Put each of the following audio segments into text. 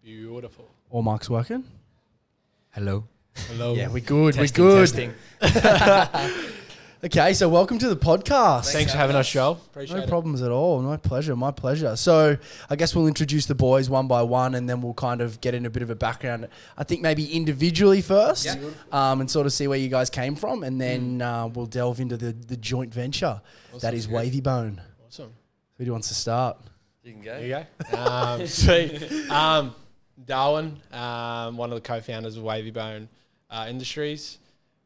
Beautiful. All mics working? Hello. Hello. Yeah, we're good. Testing, we're good. testing. Okay, so welcome to the podcast. Thanks for having us, Joel. Appreciate No it. problems at all. My pleasure. My pleasure. So I guess we'll introduce the boys one by one, and then we'll kind of get in a bit of a background. I think maybe individually first, and sort of see where you guys came from, and then we'll delve into the joint venture that is Wavy Bone. Awesome. Who wants to start? You can go. There you go. Sweet. Darwin, one of the co-founders of Wavy Bone Industries.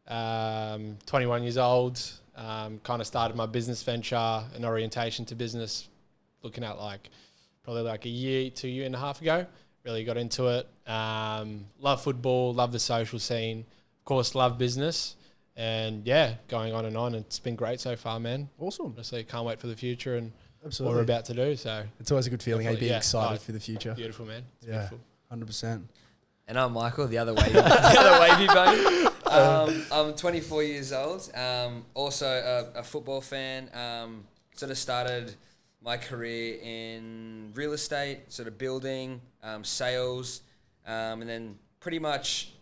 21 years old. Kind of started my business venture, an orientation to business, looking at probably a year, 2 year and a half ago. Really got into it. Love football, love the social scene. Of course, love business. And yeah, going on and on. It's been great so far, man. Awesome. Honestly, can't wait for the future and Absolutely. what we're about to do. So It's always a good feeling, being excited Oh, for the future. beautiful, man. It's Yeah. beautiful. 100%. And I'm Michael, the other wavy, bone. I'm 24 years old. Also a football fan. Sort of started my career in real estate, sort of building, sales, and then pretty much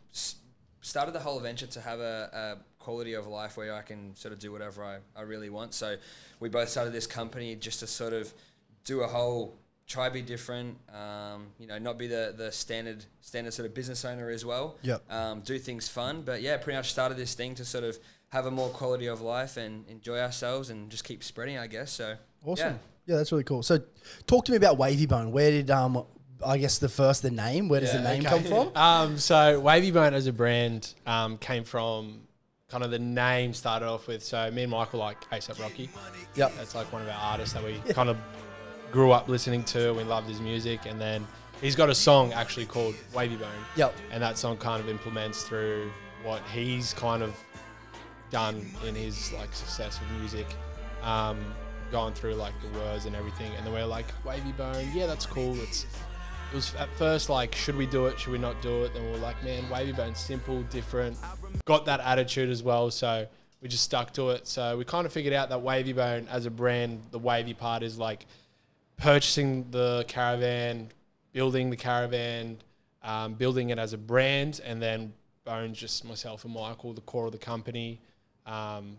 started the whole venture to have a quality of life where I can sort of do whatever I really want. So we both started this company just to sort of do a whole try be different, not be the standard sort of business owner as well. Yep. Do things fun, but yeah, pretty much started this thing to sort of have a more quality of life and enjoy ourselves and just keep spreading, I guess. So Awesome. Yeah, that's really cool. So talk to me about Wavy Bone. Where did, I guess the name, where does the name come from? So Wavy Bone as a brand came from kind of the name started off with, so me and Michael like A$AP Rocky. Yep. That's like one of our artists that we kind of grew up listening to. We loved his music, and then he's got a song actually called Wavy Bone. Yep. And that song kind of implements through what he's kind of done in his success with music, going through the words and everything. And then we're like, Wavy Bone, yeah, that's cool. It was at first should we do it? Should we not do it? Then we were like, man, Wavy Bone's simple, different, got that attitude as well. So we just stuck to it. So we kind of figured out that Wavy Bone as a brand, the wavy part is purchasing the caravan, building the caravan, building it as a brand, and then Bone's just myself and Michael, the core of the company, the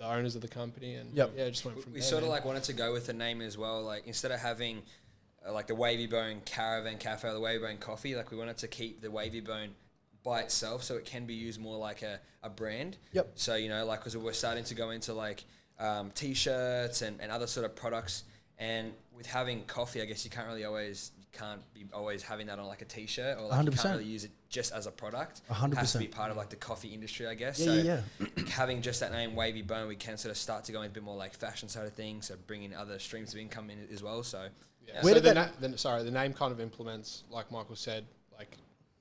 owners of the company, and just went from there. We sort of wanted to go with the name as well. Instead of having the Wavy Bone Caravan Cafe or the Wavy Bone Coffee, we wanted to keep the Wavy Bone by itself so it can be used more like a brand. Yep. So, because we're starting to go into T-shirts and other sort of products. And with having coffee, I guess you can't be always having that on a T-shirt, or 100%. You can't really use it just as a product. 100%. It has to be part of the coffee industry, I guess. Yeah. Having just that name Wavy Bone, we can sort of start to go into a bit more fashion side of things, so bringing other streams of income in as well. So yeah. Where did the name kind of implements, like Michael said,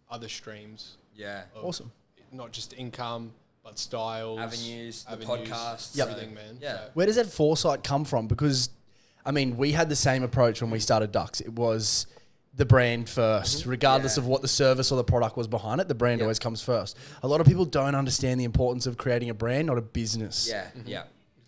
other streams. Yeah. Awesome. Not just income, but styles, avenues, the podcasts, everything, man. Yeah. So. Where does that foresight come from? Because we had the same approach when we started Ducks. It was the brand first, regardless of what the service or the product was behind it. The brand always comes first. A lot of people don't understand the importance of creating a brand, not a business. Yeah, yeah.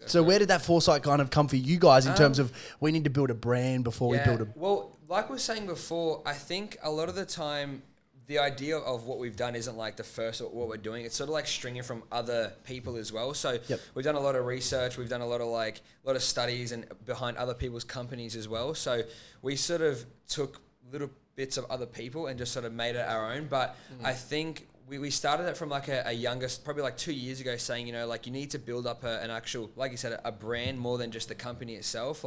So where did that foresight kind of come for you guys in terms of we need to build a brand before we build a... Well, like we were saying before, I think a lot of the time the idea of what we've done isn't the first or what we're doing. It's sort of stringing from other people as well. So we've done a lot of research. We've done a lot of studies and behind other people's companies as well. So we sort of took little bits of other people and just sort of made it our own. But I think we started it from a younger, probably 2 years ago, saying, you need to build up an actual, like you said, a brand more than just the company itself.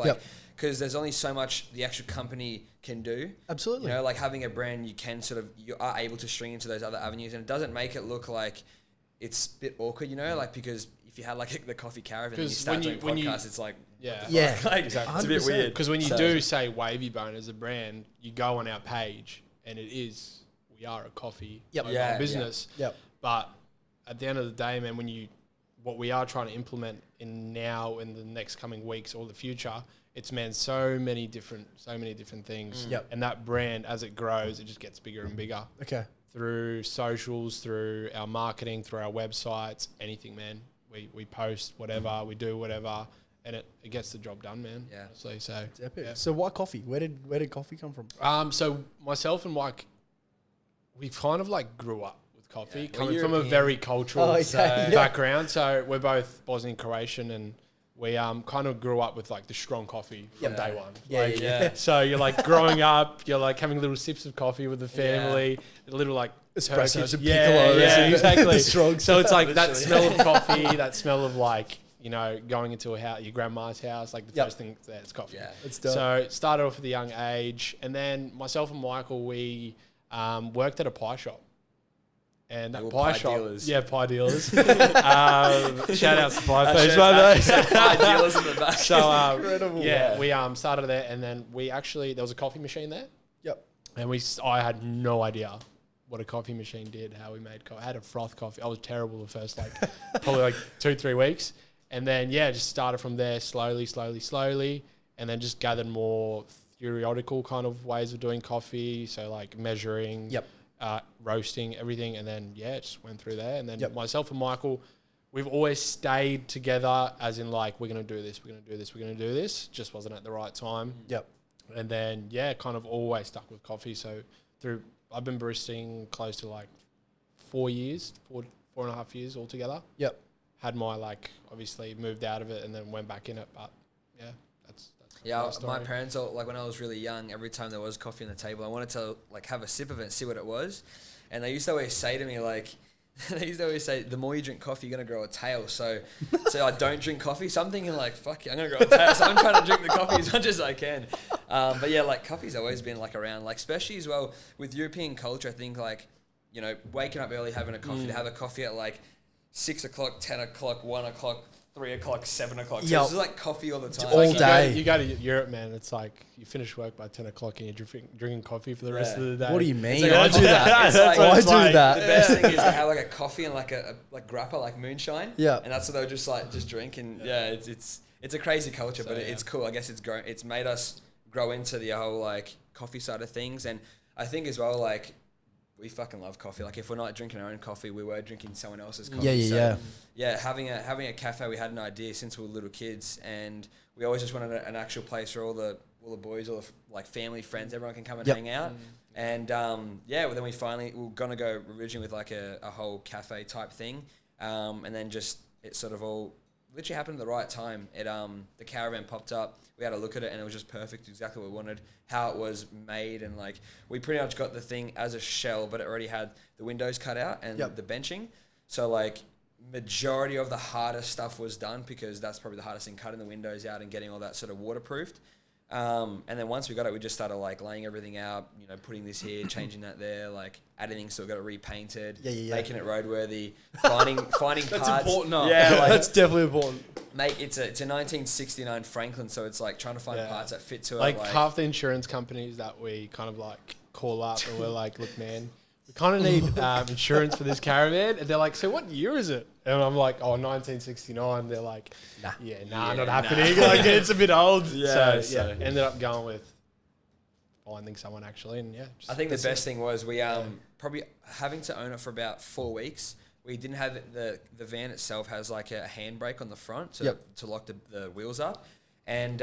Because there's only so much the actual company can do. Absolutely. Having a brand, you are able to string into those other avenues, and it doesn't make it look like it's a bit awkward, because if you had the coffee caravan and you start doing podcasts, it's exactly. It's a bit weird. Because when you do say Wavy Bone as a brand, you go on our page and we are a coffee business. Yep. But at the end of the day, man, what we are trying to implement in the next coming weeks or the future, it's so many different things. Yep. And that brand, as it grows, it just gets bigger and bigger. Okay. Through socials, through our marketing, through our websites, anything, man. We post whatever, we do whatever, and it gets the job done, man. Yeah. Honestly, so It's epic. yeah. So why coffee? Where did coffee come from? So myself and Mike, we kind of like grew up with coffee, Yeah. coming We're from a European. very cultural yeah. background. So we're both Bosnian Croatian, and we kind of grew up with like the strong coffee from day one. Yeah, Like, yeah. So you're like growing up, you're like having little sips of coffee with the family, a little like Espressos and yeah, piccolos. yeah, and exactly. the strong So it's like that Literally. smell of coffee, that smell of like, you know, going into a house, your grandma's house, like the Yep. first thing there is coffee. Yeah. It's dope. So it started off at a young age, and then myself and Michael, we worked at a pie shop. And that They were pie pie shop, dealers. yeah, pie dealers. Shout out to Pie Face, Shout by out the to way. pie dealers in the back. So Incredible. yeah, we started there, and then we actually there was a coffee machine there, Yep. and I had no idea what a coffee machine did, how we made coffee. I had a froth coffee. I was terrible the first like probably like 2-3 weeks, and then just started from there slowly, and then just gathered more theoretical kind of ways of doing coffee. So like measuring, Yep. roasting, everything, and then just went through there. And then Yep. myself and Michael, we've always stayed together, as in like we're gonna do this, we're gonna do this, we're gonna do this. Just wasn't at the right time. Yep. And then kind of always stuck with coffee. So I've been baristing close to like 4 years, 4.5 years altogether. Yep. Had my like obviously moved out of it and then went back in it, but yeah, that's Yeah, my story. my parents, like when I was really young, every time there was coffee on the table, I wanted to like have a sip of it and see what it was. And they used to always say to me like, the more you drink coffee, you're going to grow a tail. So I don't drink coffee. So I'm thinking like, fuck it, I'm going to grow a tail. So I'm trying to drink the coffee as much as I can. But yeah, like coffee's always been like around, like especially as well with European culture, I think like, you know, waking up early, having a coffee, to have a coffee at like 6 o'clock, 10 o'clock, 1 o'clock, 3 o'clock, 7 o'clock. So Yep. it's just like coffee all the time. All day. You go to Europe, man. It's like you finish work by 10 o'clock and you're drinking coffee for the rest of the day. What do you mean? It's I like- do that. It's like- I it's do like- that. The best thing is to have like a coffee and like a like grappa, like moonshine. Yeah. And that's what they'll just drink. And it's a crazy culture, but it's cool. I guess it's made us grow into the whole like coffee side of things. And I think as well, like we fucking love coffee. Like if we're not drinking our own coffee, we were drinking someone else's coffee. Yeah. Yeah, having a cafe, we had an idea since we were little kids, and we always just wanted an actual place where all the boys, all the like family, friends, everyone can come and hang out. And well, then we were gonna go originally with like a whole cafe type thing, and then just it sort of all literally happened at the right time. The caravan popped up. We had a look at it, and it was just perfect, exactly what we wanted, how it was made, and like we pretty much got the thing as a shell, but it already had the windows cut out and the benching. So like majority of the hardest stuff was done because that's probably the hardest thing, cutting the windows out and getting all that sort of waterproofed. And then once we got it, we just started like laying everything out, you know, putting this here, changing that there, like adding things, so we got it repainted, making it roadworthy, finding parts. That's important. No. Yeah, like, that's definitely important. mate, it's a 1969 Franklin, so it's like trying to find parts that fit to it. Like half the insurance companies that we kind of like call up and we're like, look, man, we kind of need insurance for this caravan. And they're like, so what year is it? And I'm like, oh, 1969. They're like, not happening. Like it's a bit old. Yeah, so ended up going with finding someone actually. And I think the best thing was we probably having to own it for about 4 weeks. We didn't have the van itself has like a handbrake on the front to lock the wheels up. And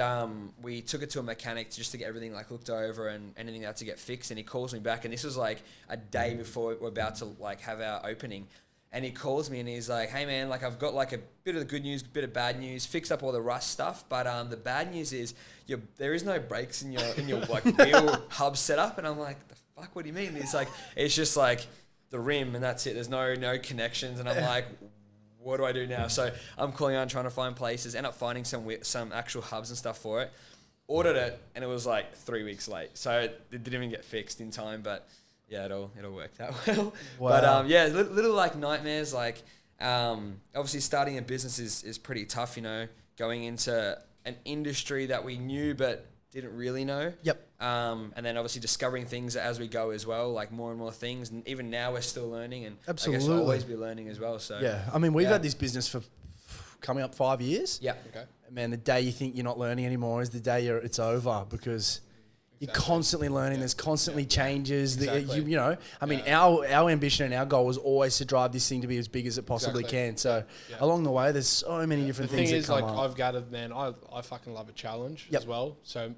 we took it to a mechanic just to get everything like looked over and anything that had to get fixed. And he calls me back, and this was like a day before we're about to like have our opening. And he calls me and he's like, "Hey man, like I've got like a bit of the good news, bit of bad news. Fixed up all the rust stuff, but the bad news is there is no brakes in your like wheel hub setup." And I'm like, "The fuck? What do you mean?" And he's like, "It's just like the rim and that's it. There's no connections." And I'm like, what do I do now? So I'm calling on trying to find places, end up finding some actual hubs and stuff for it. Ordered it, and it was like 3 weeks late. So it didn't even get fixed in time, but yeah, it all worked out well. Wow. But little like nightmares, like obviously starting a business is pretty tough, you know, going into an industry that we knew but didn't really know. Yep. And then obviously discovering things as we go as well, like more and more things. And even now we're still learning, and Absolutely. I guess we'll always be learning as well. So Yeah. I mean, we've had this business for coming up 5 years. yeah. Okay. Man, the day you think you're not learning anymore is the day it's over, because You're constantly learning. There's constantly changes. Exactly. You know, I mean, our ambition and our goal was always to drive this thing to be as big as it possibly can. So along the way, there's so many different things that come up. The thing is, like, I've gathered, man, I fucking love a challenge as well. So,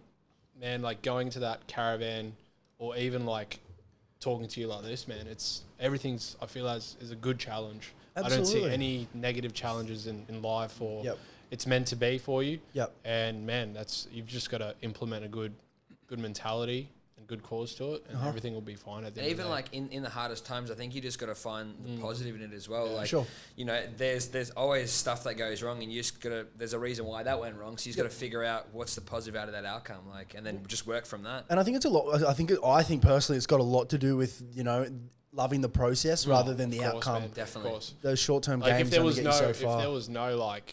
man, like going to that caravan or even like talking to you like this, man, everything's, I feel as is a good challenge. Absolutely. I don't see any negative challenges in life or it's meant to be for you. And man, you've just got to implement a good mentality and good cause to it, and everything will be fine at the end of the day. Even like in the hardest times, I think you just got to find the positive in it as well. Like, Sure. you know, there's always stuff that goes wrong, and you just there's a reason why that went wrong. So you just got to figure out what's the positive out of that outcome, like, and then just work from that. And I think it's a lot. I think personally, it's got a lot to do with, you know, loving the process rather than the outcome. Man, definitely. Of course. Those short-term Like games only get you so far. If there was no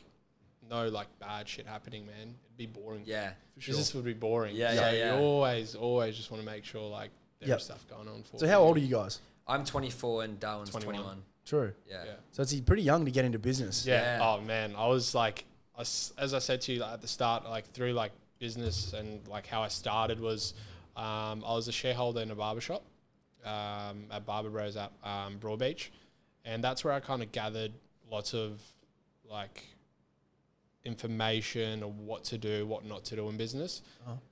bad shit happening, man, it'd be boring. Yeah, for sure. Business would be boring. Yeah. You always just want to make sure like there's stuff going on for you. So how old are you guys? I'm 24 and Darwin's 21. True. Yeah. So it's pretty young to get into business. Yeah. Oh man, I was like, as I said to you at the start, like through like business and like how I started was, I was a shareholder in a barbershop, at Barber Bros at Broadbeach, and that's where I kind of gathered lots of like information of what to do, what not to do in business.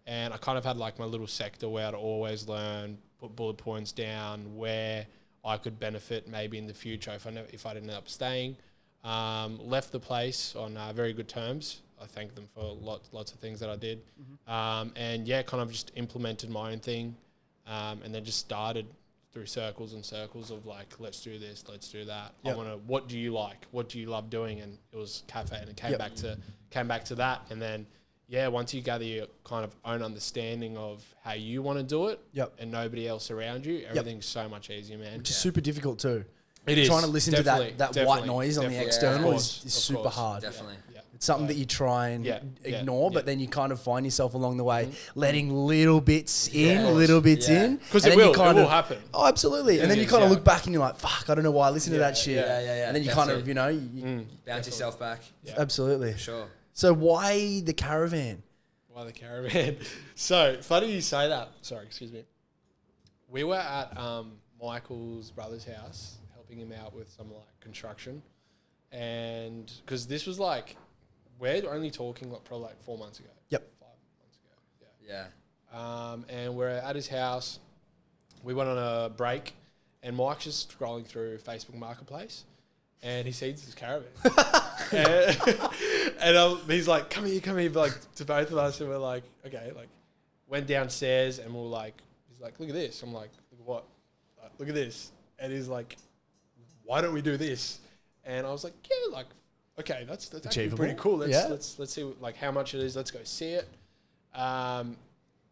And I kind of had like my little sector where I'd always learn, put bullet points down where I could benefit maybe in the future if I didn't end up staying. Left the place on very good terms. I thank them for lots of things that I did. And yeah, kind of just implemented my own thing, and then just started through circles and circles of like, let's do this, let's do that. What do you like? What do you love doing? And it was cafe, and it came back to that. And then, yeah, once you gather your kind of own understanding of how you want to do it, and nobody else around you, everything's so much easier, man. Which is super difficult too. It is. Trying to listen to that white noise on the external is super hard. Definitely. It's something that you try and ignore, but then you kind of find yourself along the way letting little bits in, little bits in. Because it will happen. Oh, absolutely. And then you kind of look back and you're like, fuck, I don't know why I listened to that shit. Yeah. And then you kind of, you know, you bounce yourself back. Absolutely. Sure. So why the caravan? Why the caravan? So funny you say that. Sorry, excuse me. We were at Michael's brother's house helping him out with some like construction, and because this was like, we're only talking like probably like 4 months ago. 5 months ago. Yeah. And we're at his house. We went on a break, and Mike's just scrolling through Facebook Marketplace, and he sees this caravan. and he's like, come here, like to both of us, and we're like, okay, like went downstairs, and we're like, he's like, look at this. I'm like, look at what? Look at this. And he's like, why don't we do this? And I was like, yeah, like, okay, that's actually pretty cool. Let's see like how much it is. Let's go see it.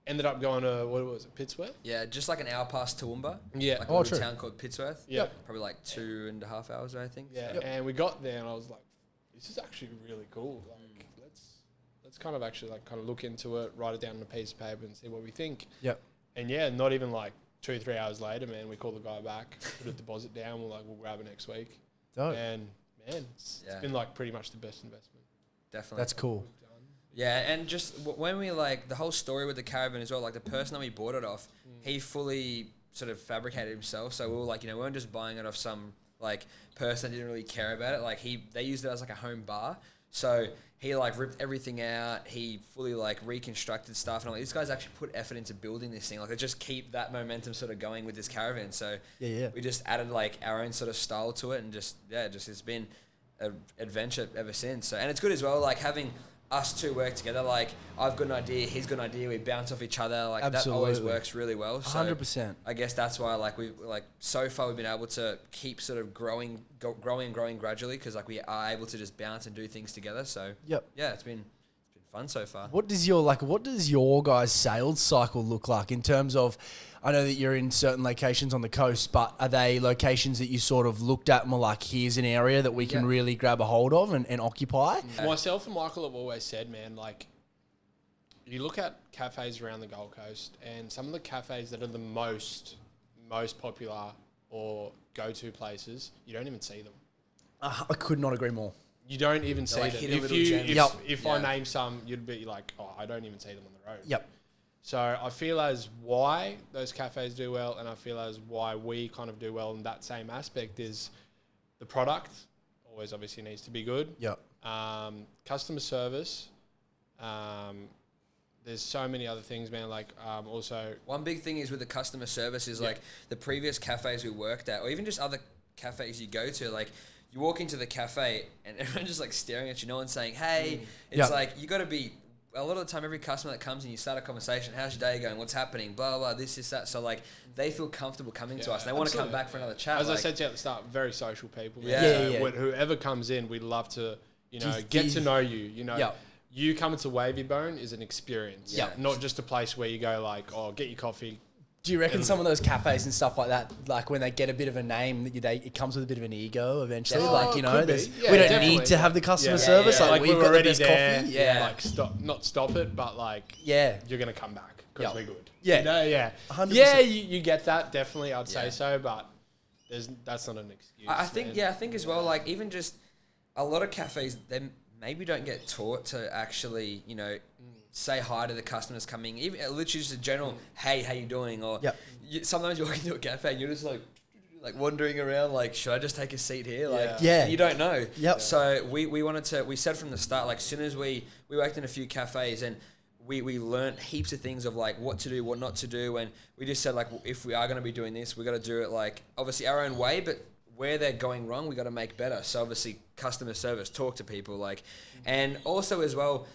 Ended up going to, what was it, Pittsworth? Yeah, just like an hour past Toowoomba. Yeah. Like a little town called Pittsworth. Yeah. Probably like 2.5 hours, I think. Yeah. So. And we got there, and I was like, this is actually really cool. Like, let's kind of actually like kind of look into it, write it down on a piece of paper, and see what we think. Yep. And yeah, not even like 2-3 hours later, man, we called the guy back, put a deposit down. We're like, we'll grab it next week. Dope. And man, it's been like pretty much the best investment. Definitely. That's cool. Yeah, and just when we like the whole story with the caravan as well, like the person that we bought it off, he fully sort of fabricated himself. So we were like, you know, we weren't just buying it off some like person that didn't really care about it. Like they used it as like a home bar. So he like ripped everything out. He fully like reconstructed stuff. And I'm like, this guy's actually put effort into building this thing. Like, they just keep that momentum sort of going with this caravan. So we just added like our own sort of style to it, and just it's been an adventure ever since. So, and it's good as well, like having us two work together. Like, I've got an idea, he's got an idea, we bounce off each other. Like, that always works really well. So 100%. I guess that's why, like, so far we've been able to keep sort of growing gradually, because like we are able to just bounce and do things together. So yeah, it's been fun so far. What does your guys' sales cycle look like in terms of, I know that you're in certain locations on the coast, but are they locations that you sort of looked at and were like, here's an area that we can really grab a hold of and occupy? Myself and Michael have always said, man, like, you look at cafes around the Gold Coast, and some of the cafes that are the most popular or go-to places, you don't even see them. I could not agree more. You don't even see like them. hidden little gems. If I name some, you'd be like, oh, I don't even see them on the road. Yep. So I feel as why those cafes do well, and I feel as why we kind of do well in that same aspect is the product always obviously needs to be good. Yep. Customer service. There's so many other things, man. Like also one big thing is with the customer service is like the previous cafes we worked at, or even just other cafes you go to, like you walk into the cafe and everyone's just like staring at you, no one's saying, hey, it's like, you got to be, a lot of the time, every customer that comes in, you start a conversation, how's your day going, what's happening, blah, blah, this, that. So like they feel comfortable coming to us. They want to come back for another chat. As I said to you at the start, very social people. Man. Yeah. So whoever comes in, we love to, get to know you, You coming to Wavy Bone is an experience. Yeah. Not just a place where you go like, oh, get your coffee. Do you reckon some of those cafes and stuff like that, like when they get a bit of a name, it comes with a bit of an ego eventually? Oh, like, we don't definitely. need to have the customer service. Yeah. Like, we've got the best there. coffee. Yeah. Like, not stop it, but like, you're going to come back because we're good. Yeah. 100%. Yeah, you get that, definitely, I'd say so, but that's not an excuse. I think as well, like even just a lot of cafes, they maybe don't get taught to actually, say hi to the customers coming, even literally just a general, hey, how you doing? Or sometimes you walk into a cafe and you're just like wandering around, like, should I just take a seat here? Like, you don't know. So we said from the start, like, as soon as we worked in a few cafes and we learned heaps of things of like what to do, what not to do. And we just said like, if we are going to be doing this, we got to do it like obviously our own way, but where they're going wrong, we got to make better. So obviously customer service, talk to people, like, and also as well,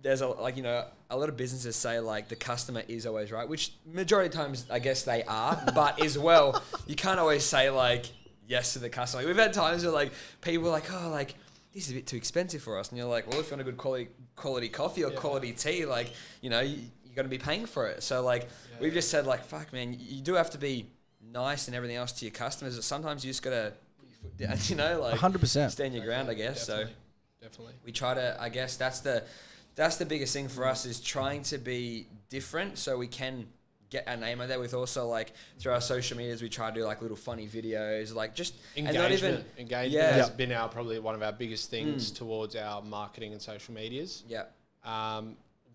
there's a lot of businesses say like the customer is always right, which majority of times I guess they are, but as well, you can't always say like yes to the customer. Like, we've had times where like people are like, oh, like this is a bit too expensive for us, and you're like, well, if you want a good quality coffee or quality tea, like you're going to be paying for it. So like we've just said like, fuck man, you do have to be nice and everything else to your customers, but sometimes you just gotta put your foot down, like 100% stand your ground, I guess. Definitely. We try to, I guess that's the biggest thing for us, is trying to be different so we can get our name out there. With also like through our social medias, we try to do like little funny videos, like just engagement has been probably one of our biggest things towards our marketing and social medias.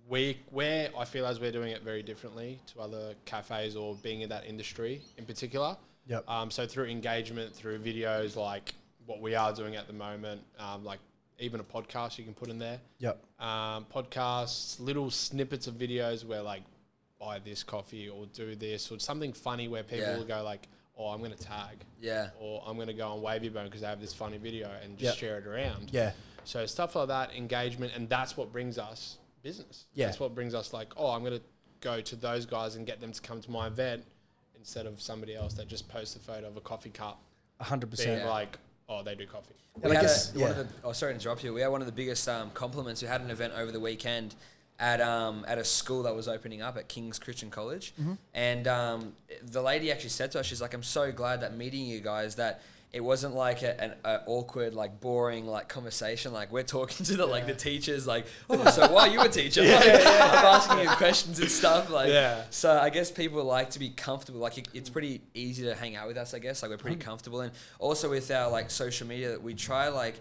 Where I feel as we're doing it very differently to other cafes or being in that industry in particular. So through engagement, through videos like what we are doing at the moment, like even a podcast you can put in there. Podcasts, little snippets of videos where like buy this coffee or do this, or something funny where people will go like, oh, I'm going to tag. Or I'm going to go on Wavy Bone because they have this funny video and just share it around. So stuff like that, engagement, and that's what brings us business. That's what brings us like, oh, I'm going to go to those guys and get them to come to my event instead of somebody else that just posts a photo of a coffee cup. 100%. Being like, oh, they do coffee. Sorry to interrupt you. We had one of the biggest compliments. We had an event over the weekend at a school that was opening up at King's Christian College. And the lady actually said to us, she's like, I'm so glad that meeting you guys, that it wasn't like an awkward, like boring, like conversation. Like we're talking to the teachers, like, oh, so why are you a teacher? I'm asking you questions and stuff. Like, so I guess people like to be comfortable. Like it's pretty easy to hang out with us, I guess. Like we're pretty comfortable. And also with our like social media, we try like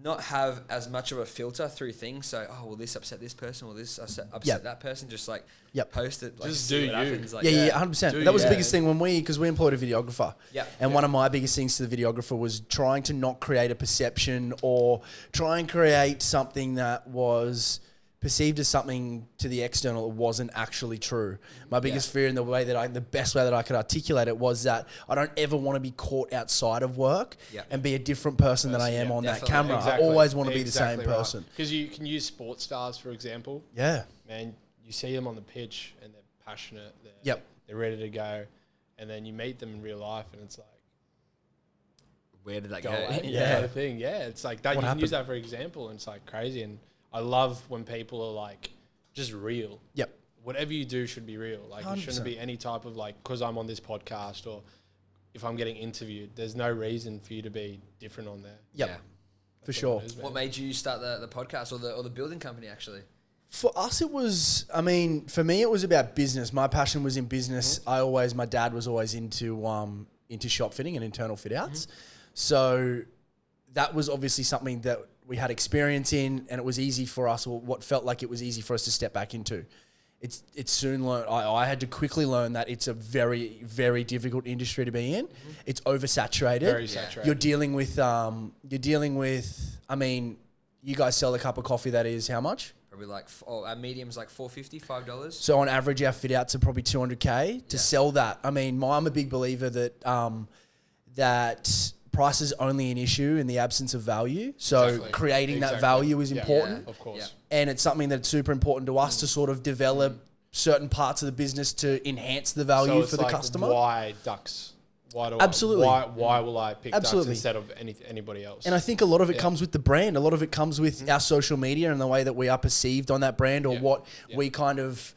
not have as much of a filter through things. So, will this upset this person? Will this upset that person? Just like post it. Like, just do you. Happens. Like, 100%. That was the biggest thing because we employed a videographer. And one of my biggest things to the videographer was trying to not create a perception or try and create something that was perceived as something to the external that wasn't actually true. My biggest fear, and the best way that I could articulate it, was that I don't ever want to be caught outside of work and be a different person than I am on that camera. I always want to be the same person. Because you can use sports stars, for example. Man, you see them on the pitch and they're passionate. They're ready to go. And then you meet them in real life and it's like, where did that go? Kind of thing. It's like that. You can use that for example, and it's like crazy. And I love when people are like just real. Whatever you do should be real. Like 100%. It shouldn't be any type of like, because I'm on this podcast or if I'm getting interviewed, there's no reason for you to be different on there. For sure. What made you start the podcast or the building company actually? For us, it was, for me, it was about business. My passion was in business. My dad was always into shop fitting and internal fit outs. So that was obviously something that we had experience in, and it was easy for us, or what felt like it was easy for us to step back into. it's soon learned. I had to quickly learn that it's a very, very difficult industry to be in. It's oversaturated. Very saturated. You're dealing with I mean, you guys sell a cup of coffee that is how much? Probably like, our medium's like $4.50, $5. So on average, our fit outs are probably $200K to sell that. I mean, I'm a big believer that that price is only an issue in the absence of value. So creating that value is important. Of course. And it's something that's super important to us to sort of develop certain parts of the business to enhance the value for the customer. Why ducks? Why do Absolutely. Why will I pick Absolutely. ducks instead of anybody else? And I think a lot of it comes with the brand. A lot of it comes with our social media and the way that we are perceived on that brand or what we kind of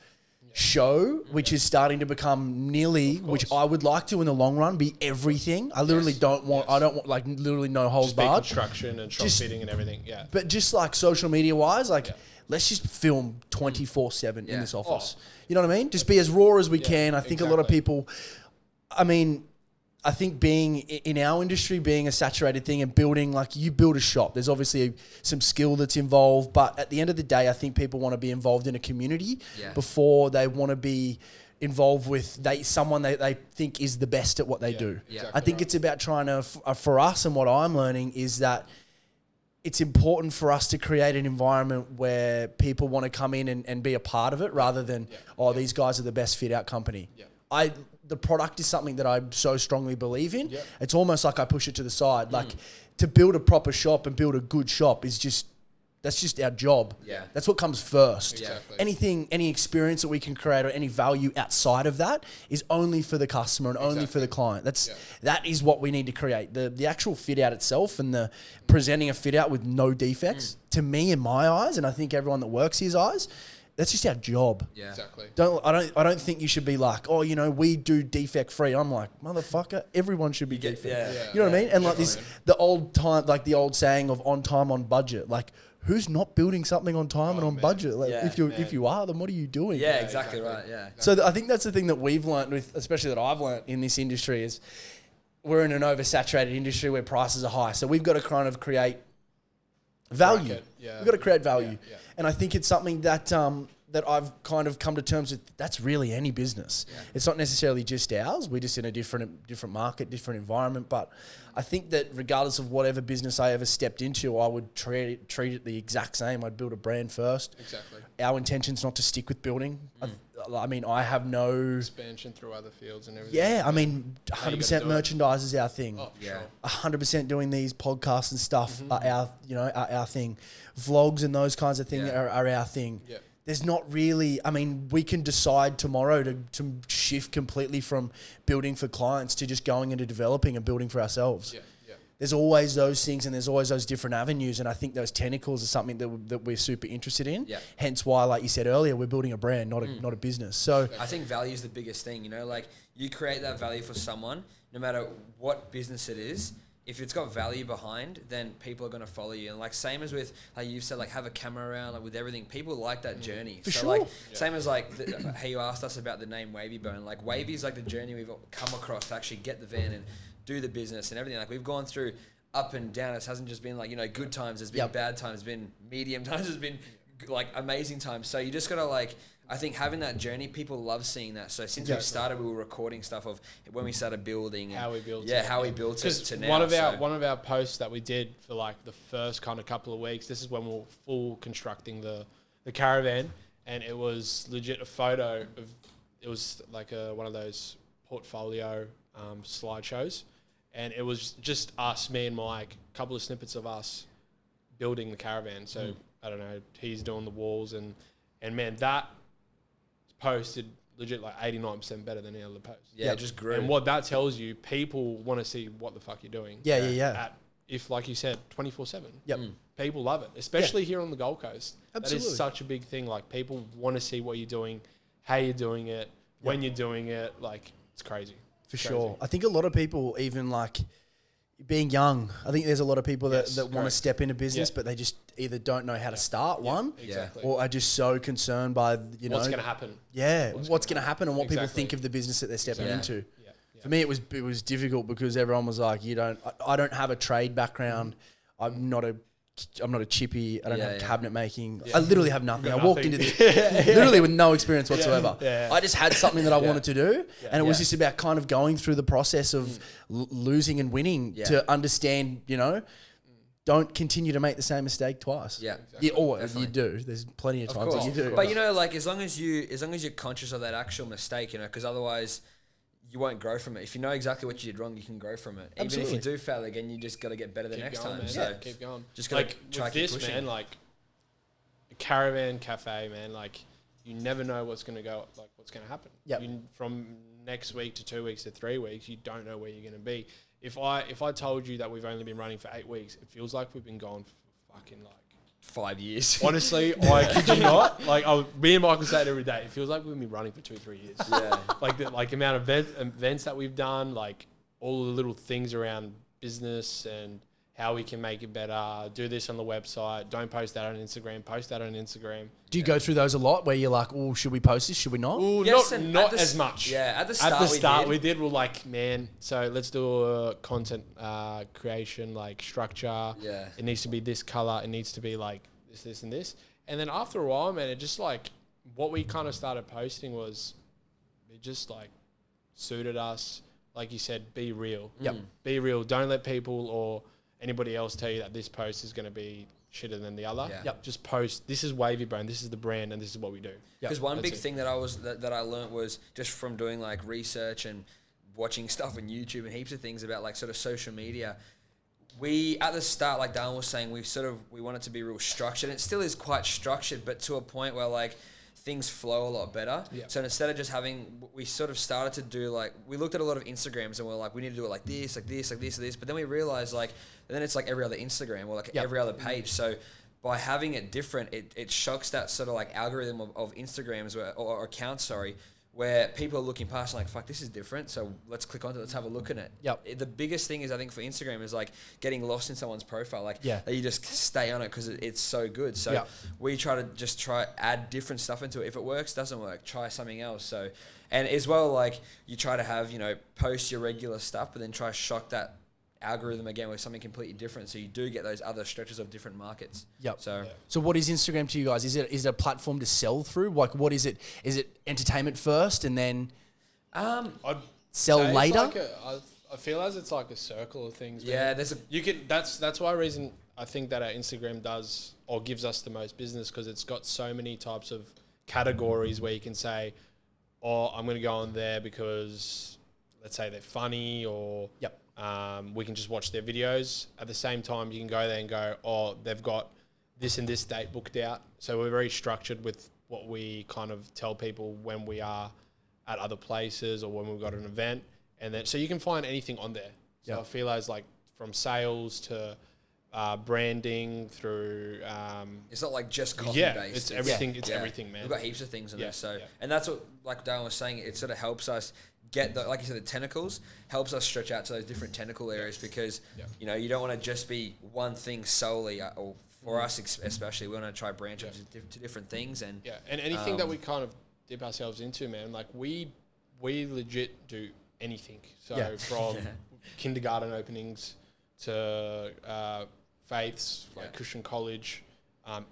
show, which is starting to become nearly, which I would like to in the long run, be everything. I literally don't want, I don't want like literally no holds just be barred. construction and shop fitting and everything. Yeah. But just like social media wise, like let's just film 24/7 in this office. You know what I mean? Just be as raw as we can. I think a lot of people, I mean, I think being in our industry, being a saturated thing and building, like you build a shop, there's obviously some skill that's involved. But at the end of the day, I think people want to be involved in a community before they want to be involved with someone they think is the best at what they do. Exactly I think it's about trying to, for us and what I'm learning is that it's important for us to create an environment where people want to come in and be a part of it rather than, these guys are the best fit out company. The product is something that I so strongly believe in. It's almost like I push it to the side. Like to build a proper shop and build a good shop is that's just our job. That's what comes first. Exactly. Any experience that we can create or any value outside of that is only for the customer and only for the client. That is what we need to create. The actual fit out itself and the presenting a fit out with no defects, to me in my eyes, and I think everyone that works here's eyes, that's just our job. Exactly. I don't think you should be like, we do defect free. I'm like, motherfucker, everyone should be defect. You know what I mean? And like the old saying of on time, on budget. Like, who's not building something on time and on budget? Like, if you are, then what are you doing? Yeah, exactly right. Yeah. So I think that's the thing that we've learned with, especially that I've learned in this industry, is we're in an oversaturated industry where prices are high. So we've got to kind of create value. We've got to create value. And I think it's something that that I've kind of come to terms with. That's really any business. It's not necessarily just ours. We're just in a different market, different environment. But I think that regardless of whatever business I ever stepped into, I would treat it the exact same. I'd build a brand first. Exactly. Our intention's not to stick with building. I mean, I have no expansion through other fields and everything. Yeah, I mean, 100% merchandise is our thing. Oh, for sure. 100% doing these podcasts and stuff are our thing. Vlogs and those kinds of things are our thing. Yeah. There's not really, I mean, we can decide tomorrow to shift completely from building for clients to just going into developing and building for ourselves. There's always those things and there's always those different avenues. And I think those tentacles are something that we're super interested in. Hence why, like you said earlier, we're building a brand, not a business. So I think value is the biggest thing, like you create that value for someone, no matter what business it is. If it's got value behind, then people are going to follow you. And like same as with, like you said, like have a camera around, like with everything, people like that journey. For so sure. like same as like how you asked us about the name Wavy Bone. Like Wavy is like the journey we've come across to actually get the van and do the business and everything. Like we've gone through up and down. It hasn't just been like, good times. There's been bad times, there's been medium times, there's been like amazing times. So you just got to like, I think having that journey, people love seeing that. So since we started, we were recording stuff of when we started building. And how we built it. Yeah, how we built it to now. One of our posts that we did for like the first kind of couple of weeks, this is when we were full constructing the caravan, and it was legit a photo of, it was like one of those portfolio slideshows, and it was just us, me and Mike, a couple of snippets of us building the caravan. So I don't know, he's doing the walls and man, that post did legit like 89% better than any other post. Yeah, it just grew. And what that tells you, people want to see what the fuck you're doing. If, like you said, 24/7. People love it, especially here on the Gold Coast. Absolutely. That is such a big thing. Like people want to see what you're doing, how you're doing it, when you're doing it. Like it's crazy. For sure. I think a lot of people, even like being young, I think there's a lot of people that want to step into business, but they just either don't know how to start or are just so concerned by, what's going to happen. What's going to happen and what people think of the business that they're stepping into. For me, it was difficult because everyone was like, I don't have a trade background. I'm not a I'm not a chippy. I don't have yeah. cabinet making. I literally have nothing. I got walked nothing. into this literally with no experience whatsoever. Yeah. I just had something that I wanted to do, and it was Yeah. just about kind of going through the process of losing and winning to understand, you know, don't continue to make the same mistake twice. Yeah. Or Definitely. you do. There's plenty of times that you do. But you know, like as long as you're conscious of that actual mistake, you know, because otherwise you won't grow from it. If you know exactly what you did wrong, you can grow from it. Absolutely. Even if you do fail again, you just got to get better the next going, time. man. So Keep going. just gotta like try with keep this, pushing. man, like a caravan cafe, man, like you never know what's gonna go, like what's gonna happen. Yep. From next week to 2 weeks to 3 weeks, you don't know where you're gonna be. If I told you that we've only been running for 8 weeks, it feels like we've been going for fucking like 5 years. honestly, I kid you not. Like me and Michael say it every day. It feels like we've been running for 2-3 years. Yeah. Like the amount of events that we've done, like all the little things around business and how we can make it better. Do this on the website. Don't post that on Instagram. Post that on Instagram. Do you go through those a lot where you're like, oh, should we post this? Should we not? Ooh, Yes, and not at the as much. Yeah, at the start, we did. We're like, man, so let's do a content creation like structure. Yeah. It needs to be this color. It needs to be like this, and this. And then after a while, man, it just like what we kind of started posting was it just like suited us. Like you said, be real. Yep. Be real. Don't let people or anybody else tell you that this post is going to be shitter than the other. Yeah. Yep. Just post. This is Wavy Bone. This is the brand, and this is what we do. Because one That's big it. thing that I learned was just from doing like research and watching stuff on YouTube and heaps of things about like sort of social media. We at the start, like Darren was saying, we want it to be real structured. And it still is quite structured, but to a point where like things flow a lot better. Yeah. So instead of just having, we sort of started to do like, we looked at a lot of Instagrams and we're like, we need to do it like this, like this, like this, like this. But then we realized like, and then it's like every other Instagram or like every other page. So by having it different, it shocks that sort of like algorithm of Instagrams or accounts, where people are looking past and like, fuck, this is different. So let's click onto it. Let's have a look at it. Yep. The biggest thing is I think for Instagram is like getting lost in someone's profile. Like Yeah. that you just stay on it because it's so good. So Yep. we try to add different stuff into it. If it works, doesn't work, try something else. So, and as well, like you try to have, you know, post your regular stuff, but then try to shock that algorithm again with something completely different. So you do get those other stretches of different markets. Yep. So what is Instagram to you guys? Is it a platform to sell through? Like, what is it? Is it entertainment first and then I'd sell say it's later? like I feel as it's like a circle of things. Man. yeah, there's a You can. That's why reason I think that our Instagram does or gives us the most business because it's got so many types of categories where you can say, "Oh, I'm going to go on there because let's say they're funny," or Yep. we can just watch their videos. At the same time, you can go there and go, "Oh, they've got this and this date booked out." So we're very structured with what we kind of tell people when we are at other places or when we've got an event, and then so you can find anything on there. So I feel as like from sales to branding through it's not like just coffee yeah, based. it's everything. It's everything, man. We've got heaps of things in Yeah, there. So, yeah. and that's what, like Darren was saying, it sort of helps us get the, like you said, the tentacles, helps us stretch out to those different tentacle areas because, you know, you don't want to just be one thing solely, or for us especially, we want to try branch out to different things. And Yeah, and anything that we kind of dip ourselves into, man, like we legit do anything. So Yeah. from kindergarten openings to faiths, like Christian college,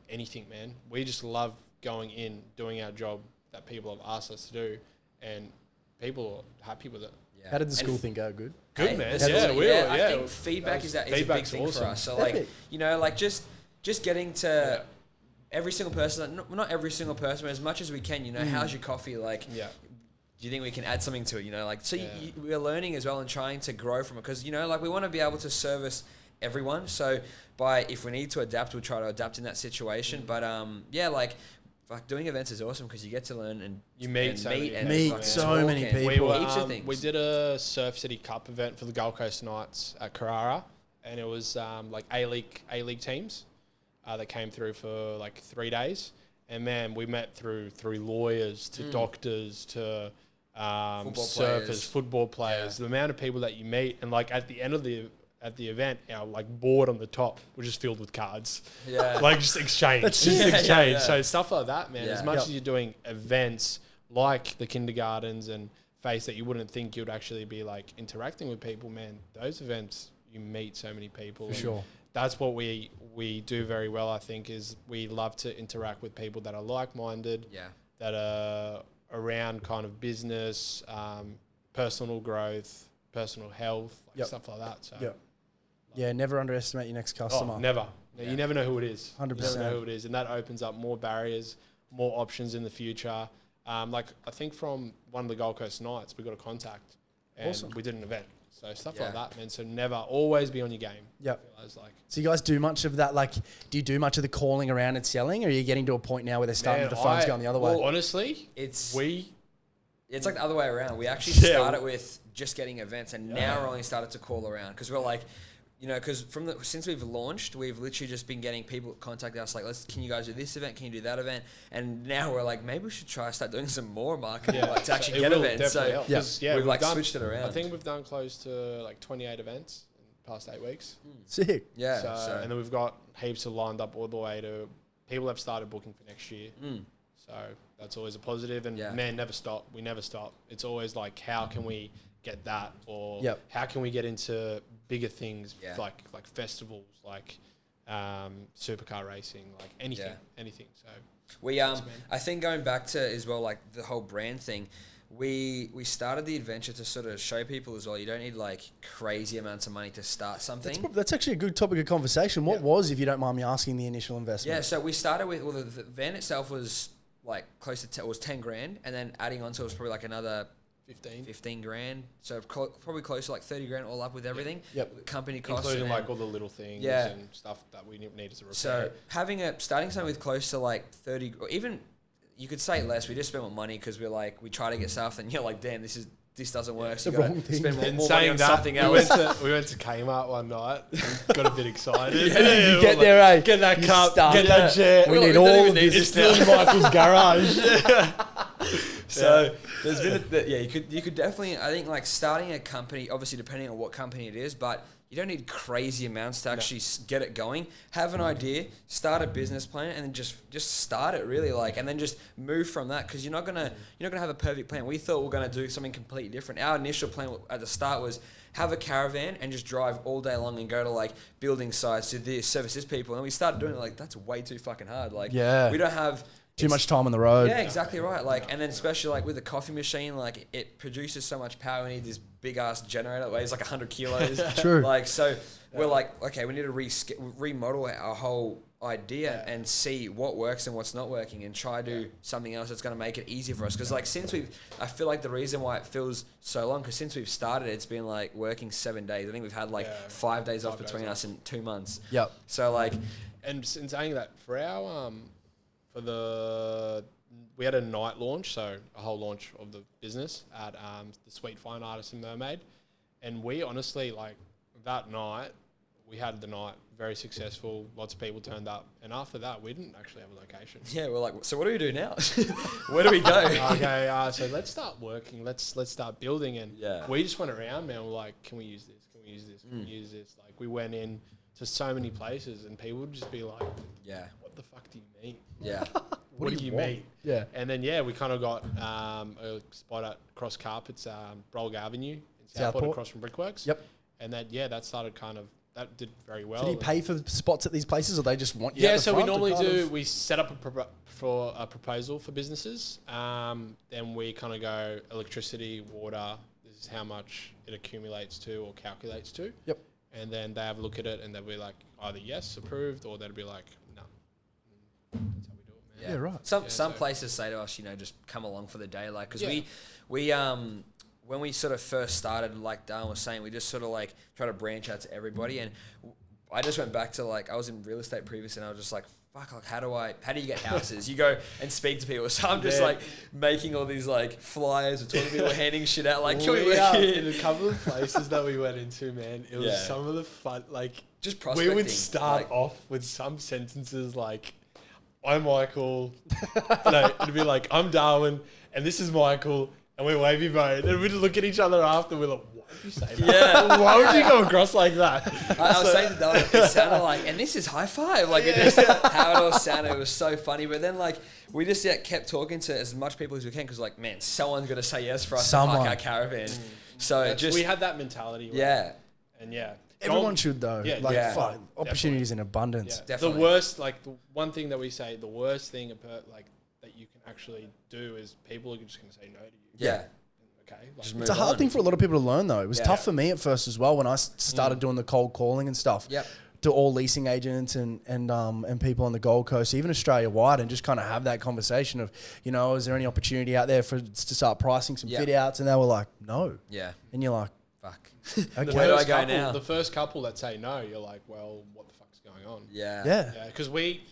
anything, man. We just love going in, doing our job that people have asked us to do, and people are happy with it. yeah. How did the And school thing go? Good. Good, man. That's Yeah, awesome. we were, I yeah. think feedback is a big feedback's thing awesome. for us. So like, Epic. you know, like just getting to every single person, not every single person, but as much as we can, you know, how's your coffee? Like, Yeah. do you think we can add something to it? You know, like, so Yeah. we're learning as well and trying to grow from it because, you know, like we want to be able to service everyone. So if we need to adapt, we'll try to adapt in that situation. But yeah, like doing events is awesome because you get to learn and You meet and so many and people, fucking so talk many and people. We heaps of things. we did a Surf City Cup event for the Gold Coast Knights at Carrara, and it was like A-League teams that came through for like 3 days. And man, we met through lawyers to doctors to surfers, football players. The amount of people that you meet, and like at the end of the event, our like board on the top was just filled with cards. Yeah. Like just exchange. That's just huge. exchange. Yeah. So stuff like that, man. Yeah. As much Yep. as you're doing events like the kindergartens and face that you wouldn't think you'd actually be like interacting with people, man, those events you meet so many people. For sure. that's what we do very well, I think, is we love to interact with people that are like-minded, that are around kind of business, personal growth, personal health, stuff like that. So never underestimate your next customer. Never. You never know who it is. 100%. You never know who it is, and that opens up more barriers, more options in the future. Like I think from one of the Gold Coast nights, we got a contact, and we did an event. So stuff like that, man. So never, always be on your game. Yep. Like, so you guys do much of that? Like, do you do much of the calling around and selling, or are you getting to a point now where they're starting the phones going the other way? Honestly, it's like the other way around. We actually started with just getting events, and now we're only started to call around because we're like, you know, because since we've launched, we've literally just been getting people contact us like, can you guys do this event? Can you do that event? And now we're like, maybe we should start doing some more marketing to actually get events. So we've like switched it around. I think we've done close to like 28 events in the past 8 weeks. Sick. Yeah. So, and then we've got heaps of lined up all the way to people have started booking for next year. So that's always a positive. And man, never stop. We never stop. It's always like, how can we get that, or how can we get into bigger things like festivals, like supercar racing, like anything. So we I think going back to as well, like the whole brand thing, we started the adventure to sort of show people as well, you don't need like crazy amounts of money to start something. That's actually a good topic of conversation. What was, if you don't mind me asking, the initial investment? Yeah, so we started with, well, the van itself was like close to, it was 10 grand, and then adding on to it was probably like another 15 grand, so probably close to like 30 grand all up with everything. Company costs, including like all the little things and stuff that we needed to repair. So starting something with close to like 30, or even you could say less. We just spent more money because we try to get stuff, and you're like, damn, this doesn't work. So you got to spend more money on something else. We went to Kmart one night, got a bit excited. You get there, get that cup, get that chair. We need all of this. It's still in Michael's garage. So there's been you could definitely, I think, like starting a company, obviously depending on what company it is, but you don't need crazy amounts to actually get it going. Have an idea, start a business plan, and then just start it really, like, and then just move from that, because you're not gonna have a perfect plan. We thought we were gonna do something completely different. Our initial plan at the start was have a caravan and just drive all day long and go to like building sites, do this, service this people, and we started doing it, like, that's way too fucking hard. Like, we don't have too much time on the road. Yeah, exactly right. Like, and then especially like with the coffee machine, like it produces so much power. We need this big ass generator that weighs like 100 kilos. True. Like, so we're like, okay, we need to remodel our whole idea and see what works and what's not working, and try to do something else that's going to make it easier for us. Because like I feel like the reason why it feels so long, because since we've started, it's been like working 7 days. I think we've had like 5 days off between us in 2 months. Yep. So like, and in saying that, for our we had a night launch, so a whole launch of the business at the Sweet Fine Artist in Mermaid, and we honestly, like, that night, we had the night very successful. Lots of people turned up, and after that, we didn't actually have a location. Yeah, we're like, so what do we do now? Where do we go? Okay, so let's start working. Let's start building, and we just went around, man. We're like, can we use this? Can we use this? Can we use this? Like, we went in to so many places, and people would just be like, what the fuck do you mean? Yeah. What do you mean? Yeah. And then, we kind of got a spot at Cross Carpets, Brolga Avenue in Southport, across from Brickworks. Yep. And that started that did very well. So do you pay for spots at these places, or they just want you? Yeah, so we normally we set up a proposal for businesses. Then we kind of go electricity, water. This is how much it accumulates to or calculates to. Yep. And then they have a look at it, and they'll be like, either yes, approved, or they'll be like, no. That's how we do it, man. Yeah, right. Some places say to us, just come along for the day, like, because we when we sort of first started, like Darren was saying, we just sort of like try to branch out to everybody, and I just went back to, like, I was in real estate previously, and I was just like, fuck, like, how do you get houses? You go and speak to people. So I'm just like making all these like flyers, or talking to people, handing shit out, like, can we work here? In a couple of places that we went into, man, it was some of the fun, like, just prospecting. We would start off with some sentences like, I'm Michael. No, it'd be like, I'm Darwin, and this is Michael, and we're Wavy Bone. And we'd look at each other after, we're like, why did you say that? Yeah. Why would you go across like that? I was saying to Darwin, it sounded like, and this is high five. Like, it just, how it all sounded, it was so funny. But then, like, we just kept talking to as much people as we can, because, like, man, someone's going to say yes for us to park our caravan. So we had that mentality. Right? Yeah. And Everyone should though. Yeah, like yeah. fuck, opportunities in abundance. Yeah. Definitely. The worst, like the one thing that we say, the worst thing like that you can actually do is people are just going to say no to you. Yeah. Okay. Like, Just It's a move hard on. thing for a lot of people to learn though. It was Yeah. tough for me at first as well when I started doing the cold calling and stuff. Yep. To all leasing agents and people on the Gold Coast, even Australia wide, and just kind of have that conversation of, you know, is there any opportunity out there to start pricing some Yep. fit outs? And they were like, no. Yeah. And you're like, Fuck. okay. Where do I go now? The first couple that say no, you're like, well, what the fuck's going on? Yeah. Yeah. Yeah, because we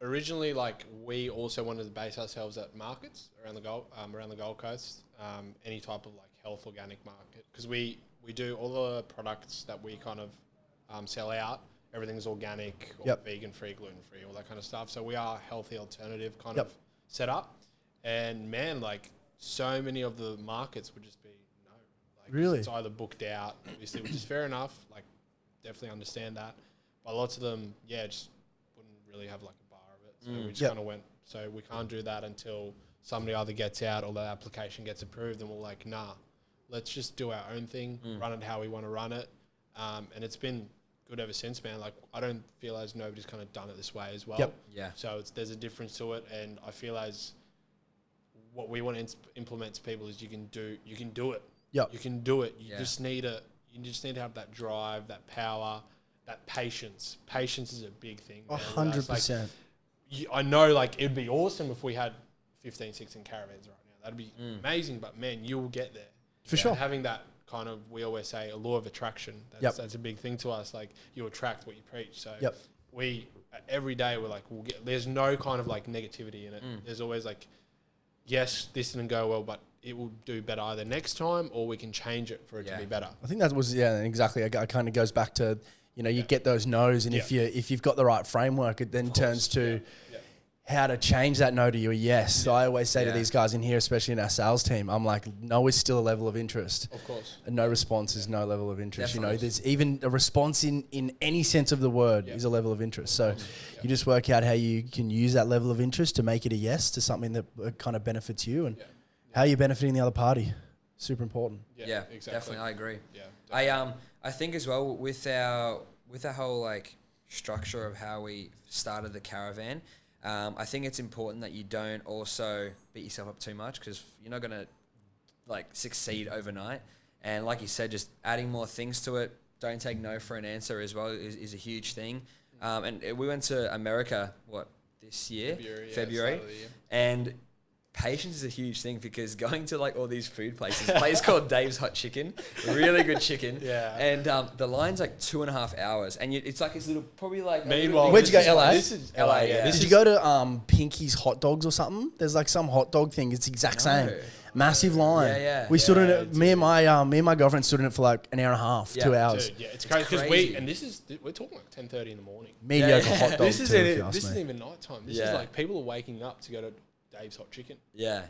originally, like, we also wanted to base ourselves at markets around the Gold Coast, any type of like health organic market, because we do all the products that we kind of sell out. Everything's organic, or Yep. vegan free, gluten free, all that kind of stuff. So we are a healthy alternative kind Yep. of set up. And man, like so many of the markets would just be no. Like Really? it's either booked out, obviously, which is fair enough. Like definitely understand that. But lots of them, yeah, just wouldn't really have like a bar of it. So we just Yep. kind of went, so we can't do that until somebody either gets out or the application gets approved. And we're like, nah, let's just do our own thing, run it how we want to run it. And it's been good ever since, man. Like I don't feel as nobody's kind of done it this way as well. Yep. Yeah. So there's a difference to it, and I feel as what we want to implement to people is you can do it. Yep. You can do it. You Yeah. just need to have that drive, that power, that patience. Patience is a big thing. man, with us. 100%. Like, I know, like it'd be awesome if we had 15, 16 caravans right now. That'd be amazing. But man, you will get there For sure. And having that kind of, we always say, a law of attraction. That's a big thing to us. Like you attract what you preach. So Yep. we every day we're like, there's no kind of like negativity in it. There's always like, yes, this didn't go well, but it will do better either next time, or we can change it for it to be better. I think that was, exactly. It kind of goes back to, you know, you get those no's, and if you've got the right framework, it then turns to how to change that no to your yes. So I always say to these guys in here, especially in our sales team, I'm like, no is still a level of interest. Of course. And no response is no level of interest. Definitely. You know, there's even a response in any sense of the word is a level of interest. So you just work out how you can use that level of interest to make it a yes to something that kind of benefits you, and how you're benefiting the other party. Super important. Yeah, exactly. definitely. I agree. Yeah. I think as well with our whole like structure of how we started the caravan, I think it's important that you don't also beat yourself up too much, because you're not gonna like succeed overnight. And like you said, just adding more things to it. Don't take no for an answer as well is a huge thing. And we went to America this year, February, start of the year. and patience is a huge thing, because going to like all these food places, a place called Dave's Hot Chicken, really good chicken. Yeah. And the line's like 2.5 hours, and it's like this little, probably like. a little Meanwhile, big- Where'd you go, this is- LA? This is LA, yeah. This Did you is- go to Pinky's Hot Dogs or something? There's like some hot dog thing. It's the exact same. Massive line. Yeah, yeah. We stood in Yeah, it. Me and my girlfriend stood in it for like an hour and a half, Yeah. 2 hours. Dude, yeah, it's crazy because crazy. we're talking like 10:30 in the morning. Mediocre Yeah. hot dog. This too, isn't if you ask this me. isn't even nighttime. This Yeah. is like people are waking up to go to Dave's Hot Chicken. Yeah.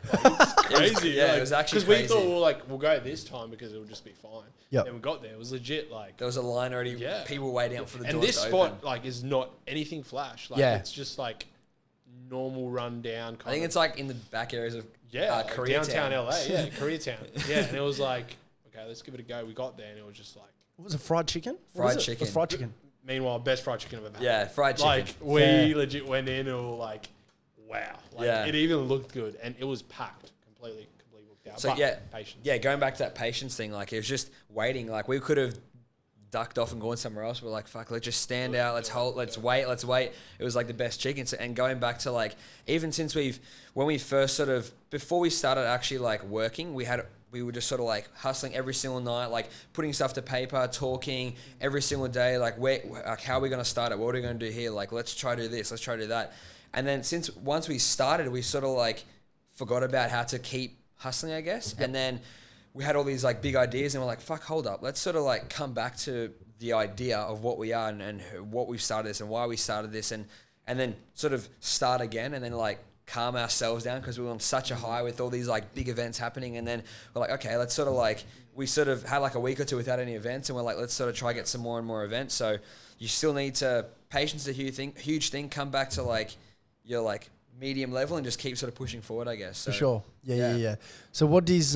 Crazy, Yeah, like, it was actually because we crazy. thought we'll go this time because it'll just be fine. Yep. Then we got there. It was legit like. There was a line already. Yeah. People waiting up for the doors And this to spot open. like is not anything flash. Like Yeah. it's just like normal rundown kind I think of. it's like in the back areas of like Koreatown. downtown LA. Yeah, Koreatown. Yeah, and it was like, okay, let's give it a go. We got there and it was just like. What was it? Fried chicken? What Fried was it? chicken. It was fried chicken. Meanwhile, best fried chicken I've ever had. Yeah, fried chicken. Like we Fair. legit went in and were like, wow. Like Yeah. it even looked good and it was packed completely booked out. So But yeah, patience. yeah. Going back to that patience thing, like it was just waiting. Like we could have ducked off and gone somewhere else. We're like, fuck, let's just stand out. Let's hold. Let's wait. It was like the best chicken. So, and going back to like, even since when we first sort of, before we started actually like working, we were just sort of like hustling every single night, like putting stuff to paper, talking every single day, like how are we going to start it? What are we going to do here? Like, let's try to do this. Let's try to do that. And then once we started, we sort of like forgot about how to keep hustling, I guess. Yep. And then we had all these like big ideas and we're like, fuck, hold up. Let's sort of like come back to the idea of what we are and what we started this and why we started this, and then sort of start again, and then like calm ourselves down, because we were on such a high with all these like big events happening. And then we're like, okay, let's sort of like, we sort of had like a week or two without any events, and we're like, let's sort of try get some more and more events. So you still need to, patience is a huge thing. Come back to like your like medium level and just keep sort of pushing forward, I guess. So, For sure. Yeah. So what is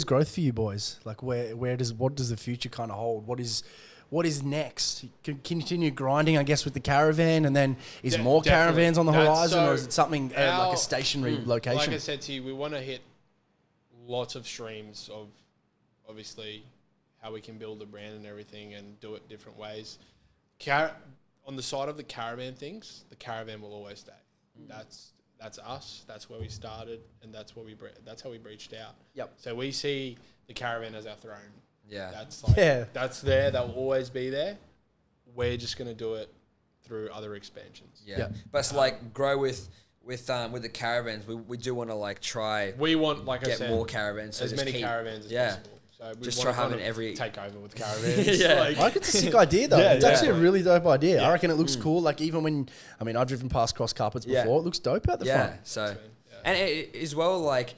growth for you boys? Like what does the future kind of hold? What what is next? Continue grinding, I guess, with the caravan, and then is more Definitely. caravans on the horizon, So or is it something like a stationary location? Like I said to you, we want to hit lots of streams of obviously how we can build a brand and everything and do it different ways. On the side of the caravan things, the caravan will always stay. That's us. That's where we started, and that's how we breached out. Yep. So we see the caravan as our throne. Yeah. That's there. That will always be there. We're just gonna do it through other expansions. Yeah. But it's like grow with the caravans. We do want to like try. We want, like I get said, more caravans. So as many caravans as possible. So we Just wanna try having kind of every take over with caravans. Yeah. I think it's a sick idea though. Yeah, It's actually a really dope idea. Yeah. I reckon it looks cool. Like even when, I mean, I've driven past cross carpets before. It looks dope out the front. So, and as well, like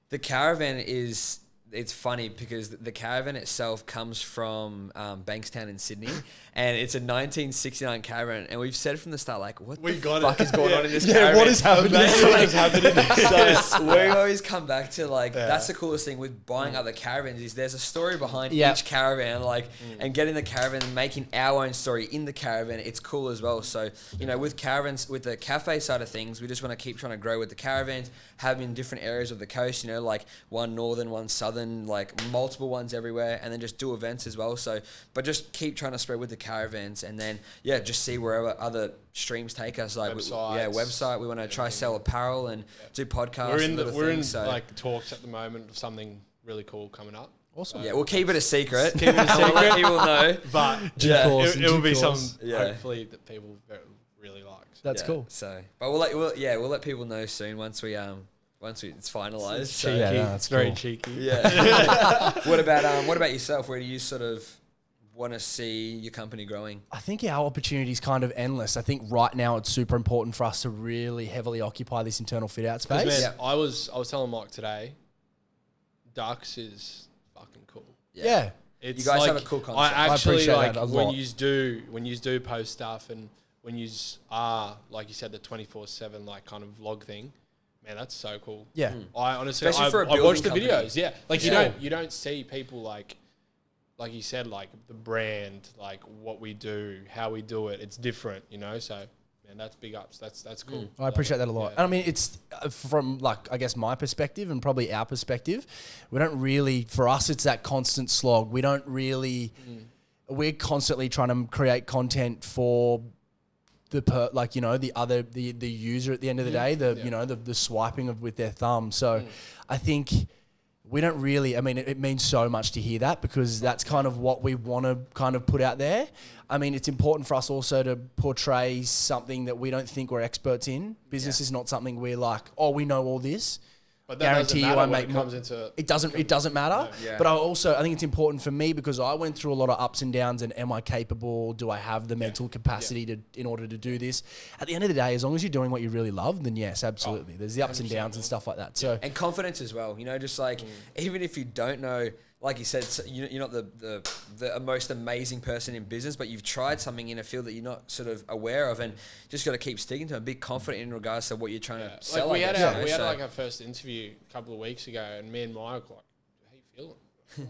the caravan is. It's funny because the caravan itself comes from Bankstown in Sydney, and it's a 1969 caravan. And we've said from the start, like, what the fuck is going on in this caravan? What is happening? What is happening? So we always come back to like that's the coolest thing with buying other caravans is there's a story behind each caravan, like and getting the caravan and making our own story in the caravan. It's cool as well. So you know, with caravans, with the cafe side of things, we just want to keep trying to grow with the caravans, have them in different areas of the coast. You know, like one northern, one southern, like multiple ones everywhere, and then just do events as well. So, but just keep trying to spread with the caravans, and then just see wherever other streams take us. Like website. We want to try sell apparel and do podcasts. We're in like talks at the moment of something really cool coming up. Awesome. Yeah, we'll keep it a secret. Keep it a secret. Let people know. But it will be some hopefully that people really like. So. That's cool. So, but we'll let people know soon once it's finalized. It's so. cheeky. That's very cool. cheeky. Yeah. What about yourself? Where do you sort of want to see your company growing? I think our opportunity is kind of endless. I think right now it's super important for us to really heavily occupy this internal fit out space. Man, I was telling Mike today, Ducks is fucking cool. Yeah. You guys have a cool concept. I actually appreciate like that a when lot. you do post stuff and when you are like you said the 24/7 like kind of vlog thing. Man, that's so cool. Yeah. I honestly, Especially for a I watch the building company. videos. Yeah, like you don't see people like you said, like the brand, like what we do, how we do it. It's different, you know. So, man, that's big ups. That's cool. I appreciate that a lot. Yeah. And I mean, it's from like, I guess my perspective and probably our perspective, we don't really, for us, it's that constant slog. We don't really, we're constantly trying to create content for the the user at the end of the day, the swiping of with their thumb. So I think we don't really, I mean, it means so much to hear that because that's kind of what we want to kind of put out there. I mean, it's important for us also to portray something that we don't think we're experts in. Business is not something we're like, oh, we know all this. But that Guarantee you I make more. It doesn't matter. No. Yeah. But I think it's important for me because I went through a lot of ups and downs and am I capable? Do I have the mental capacity in order to do this? At the end of the day, as long as you're doing what you really love, then yes, absolutely. There's the ups and downs and stuff like that. So and confidence as well. You know, just like even if you don't know, like you said, you're not the most amazing person in business, but you've tried something in a field that you're not sort of aware of, and just got to keep sticking to it. Be confident in regards to what you're trying to sell. Like we had like our first interview a couple of weeks ago, and me and Mike like, how you feeling?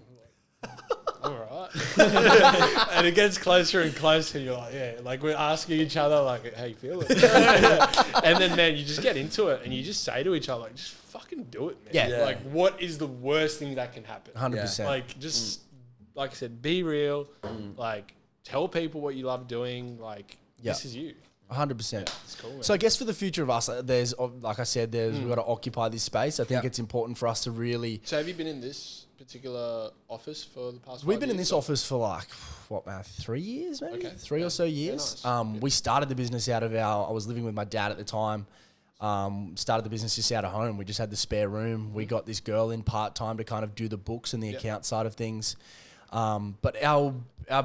All right. And it gets closer and closer. And you're like, yeah, like we're asking each other like, how you feeling? And then man, you just get into it, and you just say to each other like, just fucking do it, man. Yeah. Like, what is the worst thing that can happen? 100%. Like, just like I said, be real. Like, tell people what you love doing. Like, this is you. 100%. Yeah, it's cool, man. So I guess for the future of us, there's, like I said, we've got to occupy this space. I think it's important for us to really... So have you been in this particular office for the past 5 We've been in years? this office for like, 3 years maybe? Okay. 3 or so years. Nice. We started the business out of I was living with my dad at the time. Started the business just out of home. We just had the spare room. We got this girl in part-time to kind of do the books and the account side of things. But our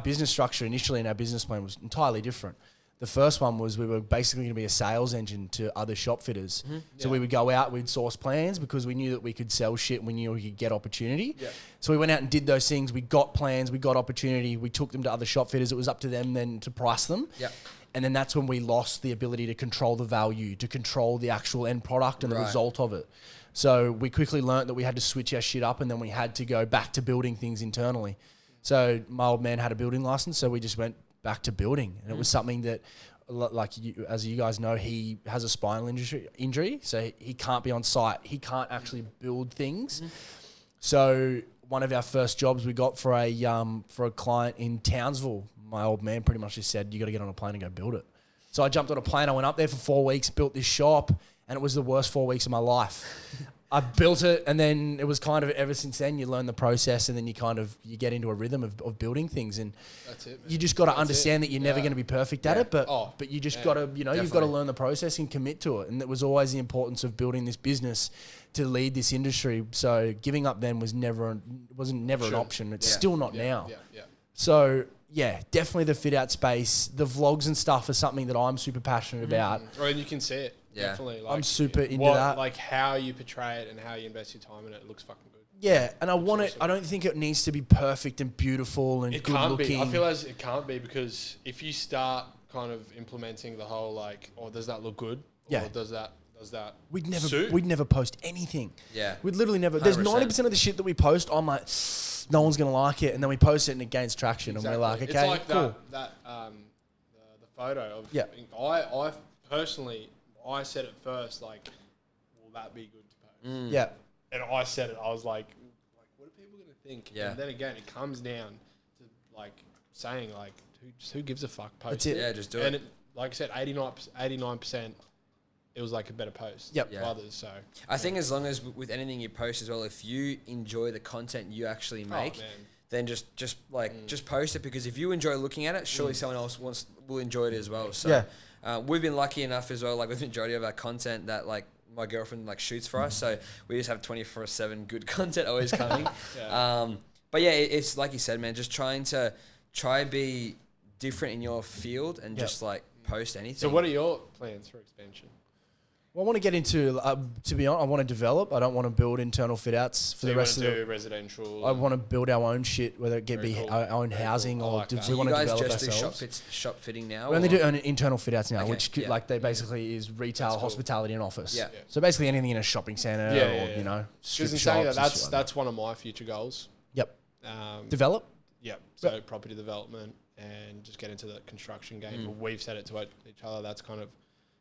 business structure initially and our business plan was entirely different. The first one was we were basically going to be a sales engine to other shop fitters. So we would go out, we'd source plans because we knew that we could sell shit and we knew we could get opportunity. Yeah. So we went out and did those things. We got plans, we got opportunity. We took them to other shop fitters. It was up to them then to price them. Yeah. And then that's when we lost the ability to control the value, to control the actual end product and the result of it. So we quickly learned that we had to switch our shit up and then we had to go back to building things internally. So my old man had a building license, so we just went back to building, and it was something that, like as you guys know, he has a spinal injury, so he can't be on site. He can't actually build things. So one of our first jobs we got for a client in Townsville, my old man pretty much just said, "You got to get on a plane and go build it." So I jumped on a plane. I went up there for 4 weeks, built this shop, and it was the worst 4 weeks of my life. I built it, and then it was kind of ever since then you learn the process, and then you get into a rhythm of building things, and That's it, man. you just got to understand that you're never going to be perfect at it, but you just got to you've got to learn the process and commit to it, and that was always the importance of building this business to lead this industry. So giving up then wasn't never an option. It's still not now. Yeah. So yeah, definitely the fit out space, the vlogs and stuff are something that I'm super passionate about. Or you can see it. Yeah. Definitely. Like, I'm super into that. Like how you portray it and how you invest your time in it looks fucking good. Yeah, and I want it. I don't think it needs to be perfect and beautiful and good looking. I feel as it can't be, because if you start kind of implementing the whole like, oh, does that look good? Yeah. Or does that We'd suit? never post anything. Yeah. We'd literally never. There's 90% of the shit that we post, I'm like, no one's gonna like it, and then we post it and it gains traction, and we're like, okay, it's like cool. the photo of. Yeah. I personally, I said it first, like, will that be good to post? Yeah. And I said it. I was like, what are people gonna think? Yeah. And then again, it comes down to like saying like, who gives a fuck? Post That's it. Yeah, just do and it. Like I said, 89%. It was like a better post Yep. than others. So I think as long as with anything you post as well, if you enjoy the content you actually make, then just post it, because if you enjoy looking at it, surely someone else will enjoy it as well. So we've been lucky enough as well, like with the majority of our content, that like my girlfriend like shoots for us, so we just have 24/7 good content always coming. But yeah, it's like you said, man, just try be different in your field and just like post anything. So what are your plans for expansion? Well, I want to get into, to be honest, I want to develop. I don't want to build internal fit outs for the rest of the residential. I want to build our own shit, whether it be cool. our own housing or that. we you want to guys develop just ourselves. do shop fitting now? We only do internal fit outs now, Okay, which like they basically is retail, hospitality, and office. Yeah. So basically anything in a shopping centre or you know, strip Because in shops. saying and that, shit like that's one of my future goals. Yep. Um, Develop. Yep. So property development and just get into the construction game. We've said it to each other. That's kind of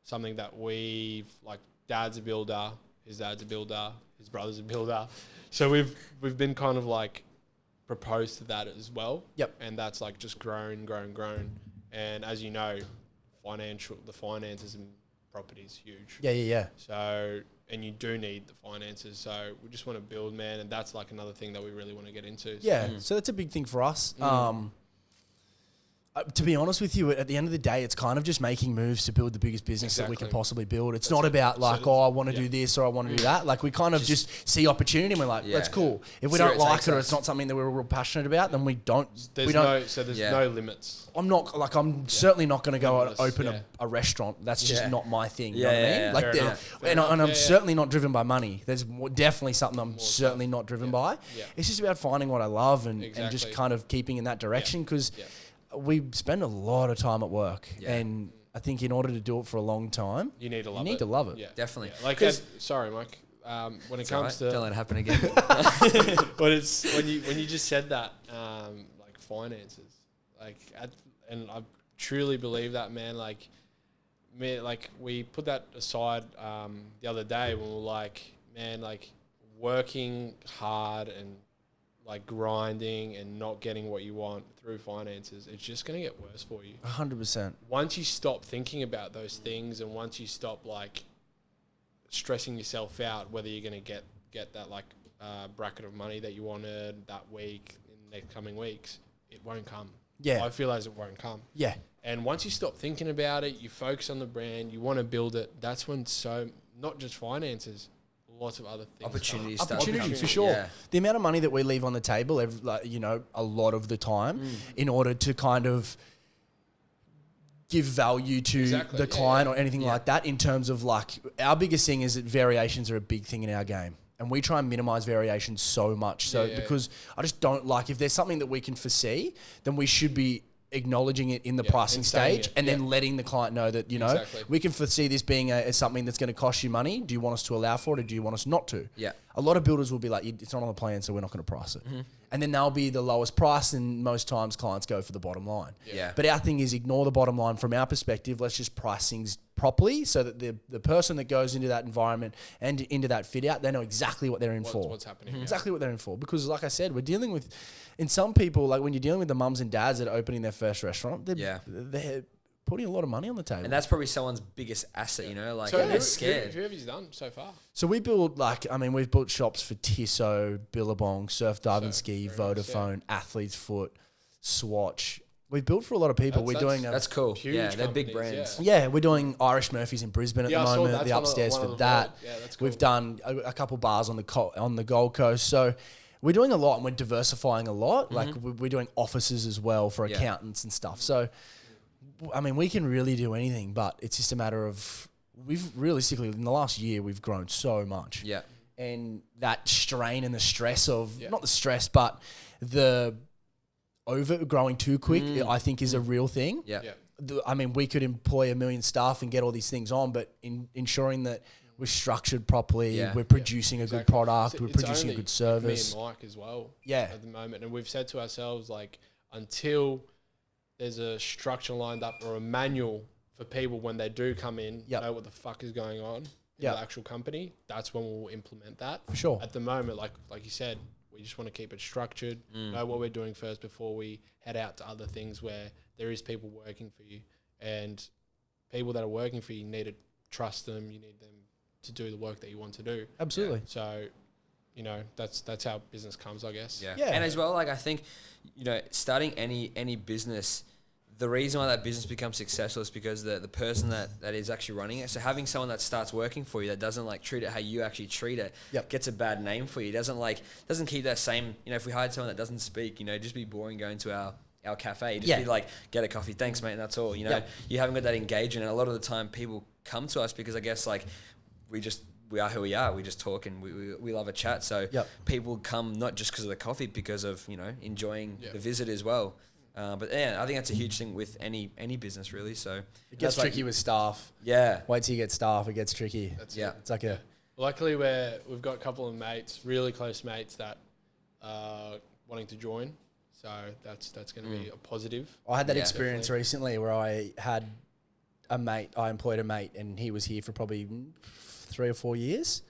something that we've like. Dad's a builder. His dad's a builder. His brother's a builder. So we've been kind of like proposed to that as well. Yep. And that's like just grown. And as you know, the finances in property is huge. Yeah. So, and you do need the finances. So we just want to build, man. And that's like another thing that we really want to get into. Yeah. So that's a big thing for us. To be honest with you, at the end of the day, it's kind of just making moves to build the biggest business that we can possibly build. It's not about like, I want to do this or I want to do that. Like we kind of just see opportunity and we're like, that's cool. If we don't like it or it's not something that we're real passionate about, then we don't. There's no limits. I'm certainly not going to go and open a restaurant. That's just not my thing. You know what I mean? And I'm certainly not driven by money. There's definitely something I'm certainly not driven by. Yeah. It's just about finding what I love and just kind of keeping in that direction, because we spend a lot of time at work, and I think in order to do it for a long time, you need to love it. Yeah, definitely. Yeah. Like, sorry, Mike. When it comes to don't let it happen again. But it's when you just said that, like finances, and I truly believe that, man. Like we put that aside the other day when we were like, man, like working hard and like grinding and not getting what you want through finances, it's just going to get worse for you. 100%. Once you stop thinking about those things, and once you stop like stressing yourself out whether you're going to get that like bracket of money that you wanted that week in the next coming weeks, it won't come. Yeah. I feel as it won't come. Yeah. And once you stop thinking about it, you focus on the brand, you want to build it, that's when not just finances, lots of other things. Opportunity for sure. Yeah. The amount of money that we leave on the table, a lot of the time, in order to kind of give value to the client or anything like that. In terms of like, our biggest thing is that variations are a big thing in our game, and we try and minimize variations so much. So because I just don't like, if there's something that we can foresee, then we should be acknowledging it in the pricing stage and then letting the client know that, we can foresee this being something that's going to cost you money. Do you want us to allow for it, or do you want us not to? Yeah. A lot of builders will be like, it's not on the plan, so we're not going to price it. and then they'll be the lowest price, and most times clients go for the bottom line. Yeah. But our thing is ignore the bottom line from our perspective. Let's just price things properly so that the person that goes into that environment and into that fit out, they know exactly what they're in for. What's happening. Exactly what they're in for. Because like I said, we're dealing with, in some people, like when you're dealing with the mums and dads that are opening their first restaurant, they're putting a lot of money on the table. And that's probably someone's biggest asset, you know, like So they're scared. who have you done so far? So we build we've built shops for Tissot, Billabong, Surf Dive and Ski, Vodafone, Athlete's Foot, Swatch. We've built for a lot of people. We're doing that's cool. huge Yeah, they're big companies, brands. Yeah, we're doing Irish Murphys in Brisbane at the I saw moment. that's The one of upstairs one for of that. Yeah, that's cool. We've done a couple bars on the Gold Coast. So we're doing a lot, and we're diversifying a lot. Like we're doing offices as well for accountants and stuff. So I mean, we can really do anything, but it's just a matter of we've realistically in the last year we've grown so much. Yeah. And that strain and the stress of not the stress, but the over growing too quick, I think is a real thing. Yeah. I mean, we could employ 1 million staff and get all these things on, but in ensuring that we're structured properly, we're producing a good product, we're producing a good service. Me and Mike as well. Yeah. At the moment, and we've said to ourselves like, until there's a structure lined up or a manual for people when they do come in, know what the fuck is going on in the actual company, that's when we'll implement that. For sure. At the moment, like you said, we just want to keep it structured, know what we're doing first before we head out to other things where there is people working for you. And people that are working for you, need to trust them. You need them to do the work that you want to do. Absolutely. So, you know, that's how business comes, I guess. Yeah. And as well, like I think, you know, starting any business, the reason why that business becomes successful is because the person that is actually running it. So having someone that starts working for you that doesn't like treat it how you actually treat it, gets a bad name for you. Doesn't keep that same, you know, if we hired someone that doesn't speak, you know, just be boring going to our cafe. Just be like, get a coffee, thanks mate, and that's all. You know, you haven't got that engagement. And a lot of the time people come to us because I guess like we are who we are. We just talk and we love a chat. So people come not just because of the coffee, because of, you know, enjoying the visit as well. But yeah, I think that's a huge thing with any business really. So it gets tricky with staff. Yeah. Wait till you get staff, it gets tricky. It's like Luckily we've got a couple of mates, really close mates that are wanting to join. So that's going to be a positive. I had that experience recently where I employed a mate and he was here for probably 3 or 4 years.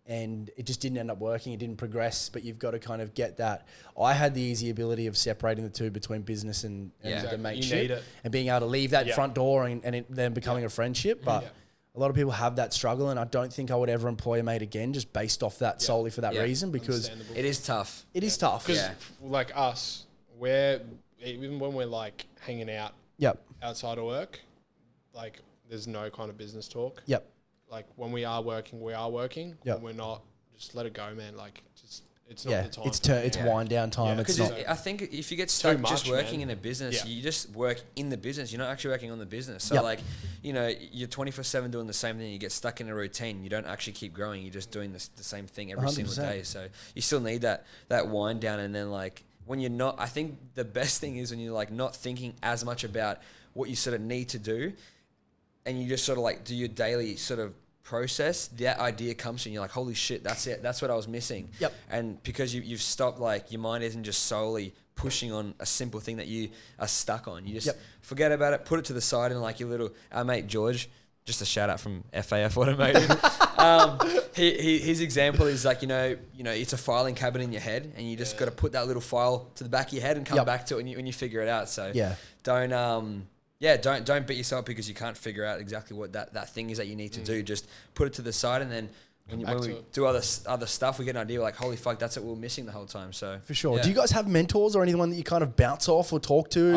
And it just didn't end up working. It didn't progress, but you've got to kind of get that. I had the easy ability of separating the two between business and the mateship, and being able to leave that front door and it then becoming a friendship. But a lot of people have that struggle, and I don't think I would ever employ a mate again just based off that solely for that reason, because it is tough. It is tough. Because like us, even when we're like hanging out outside of work, like there's no kind of business talk. Like when we are working, we are working. When we're not, just let it go, man. Like just it's not the time. It's wind down time. Because I think if you get stuck just working in a business, you just work in the business. You're not actually working on the business. So like, you know, you're 24/7 doing the same thing. You get stuck in a routine. You don't actually keep growing. You're just doing the same thing every 100%. Single day. So you still need that wind down. And then like when you're not, I think the best thing is when you're like not thinking as much about what you sort of need to do, and you just sort of like do your daily sort of process, that idea comes to you and you're like, holy shit, that's it. That's what I was missing. And because you've stopped, like your mind isn't just solely pushing on a simple thing that you are stuck on. You just forget about it, put it to the side, and like your little, our mate George, just a shout out from FAF Automotive. His example is like, you know, it's a filing cabinet in your head, and you just got to put that little file to the back of your head and come back to it when you figure it out. So don't beat yourself because you can't figure out exactly what that thing is that you need to do. Just put it to the side, and then when we do other stuff, we get an idea like, holy fuck, that's what we were missing the whole time. So for sure. Do you guys have mentors or anyone that you kind of bounce off or talk to?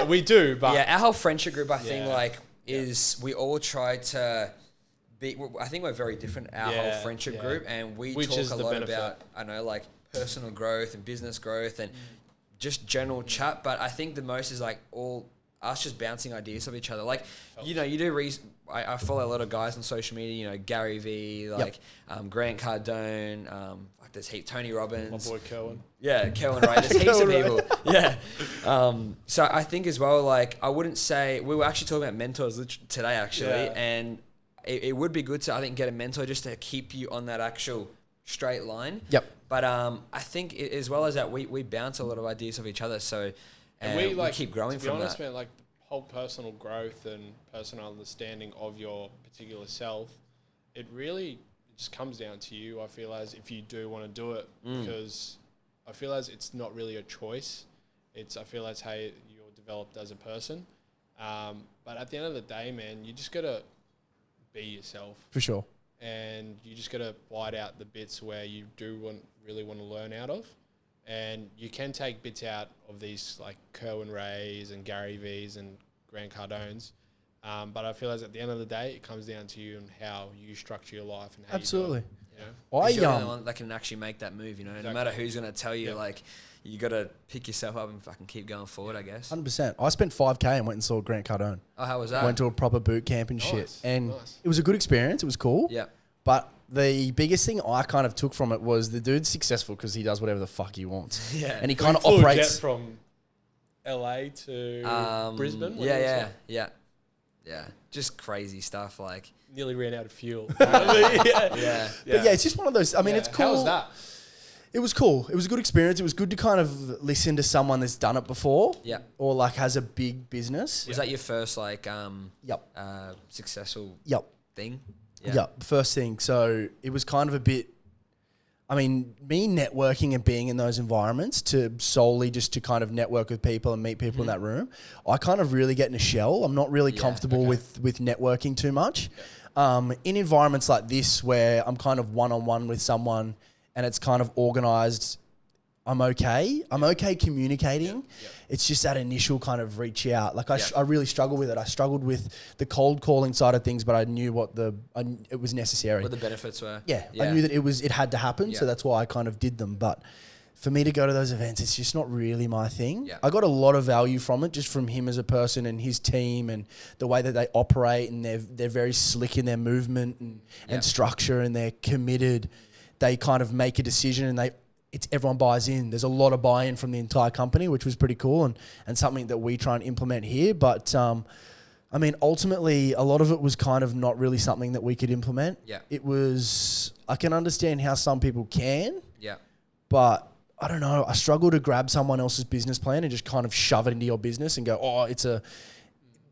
We do, but our whole friendship group, I think, is we all try to be. I think we're very different. Our whole friendship group, and we talk a lot about, I know, like personal growth and business growth and just general chat. But I think the most is like all us just bouncing ideas off each other. Like, you know, you do I follow a lot of guys on social media, you know, Gary V, like Grant Cardone, like there's Tony Robbins. My boy Kerwin. Yeah, Kerwin, right. There's heaps of people. Yeah. So I think as well, like, I wouldn't say, we were actually talking about mentors today, actually, and it would be good to, I think, get a mentor just to keep you on that actual straight line. But I think as well as that, we bounce a lot of ideas off each other. So and we keep growing to be from honest, that. man, like the whole personal growth and personal understanding of your particular self, it really just comes down to you. I feel as if you do want to do it, because I feel as it's not really a choice. I feel as how you're developed as a person. But at the end of the day, man, you just gotta be yourself. For sure. And you just gotta bite out the bits where you really want to learn out of. And you can take bits out of these like Kerwin Rays and Gary V's and Grant Cardones. But I feel as at the end of the day, it comes down to you and how you structure your life and how Absolutely. you do it, you know? You're the only one that can actually make that move, you know. Exactly. No matter who's going to tell you, like, you got to pick yourself up and fucking keep going forward, I guess. 100%. I spent $5K and went and saw Grant Cardone. Oh, how was that? Went to a proper boot camp and shit. And it was a good experience. It was cool. Yeah. But the biggest thing I kind of took from it was the dude's successful because he does whatever the fuck he wants. Yeah. And he kind of flew a jet operates from LA to Brisbane. Yeah. Just crazy stuff, like. Nearly ran out of fuel. Yeah. But yeah, it's just one of those. I mean, it's cool. How was that? It was cool. It was a good experience. It was good to kind of listen to someone that's done it before. Yeah. Or like has a big business. Was that your first, like, Yep. successful Yep. thing? Yep. First thing. So it was kind of a bit. I mean, me networking and being in those environments to solely just to kind of network with people and meet people in that room, I kind of really get in a shell. I'm not really comfortable with networking too much. In environments like this where I'm kind of one-on-one with someone and it's kind of organized, I'm okay. I'm okay communicating. It's just that initial kind of reach out. Like I really struggle with it. I struggled with the cold calling side of things, but I knew it was necessary. What the benefits were. Yeah, I knew that it had to happen, so that's why I kind of did them. But for me to go to those events, it's just not really my thing. Yeah. I got a lot of value from it, just from him as a person and his team and the way that they operate, and they're very slick in their movement and structure, and they're committed. They kind of make a decision and everyone buys in. There's a lot of buy-in from the entire company, which was pretty cool and something that we try and implement here. But I mean, ultimately, a lot of it was kind of not really something that we could implement. Yeah. It was, I can understand how some people can, Yeah. but I don't know. I struggle to grab someone else's business plan and just kind of shove it into your business and go,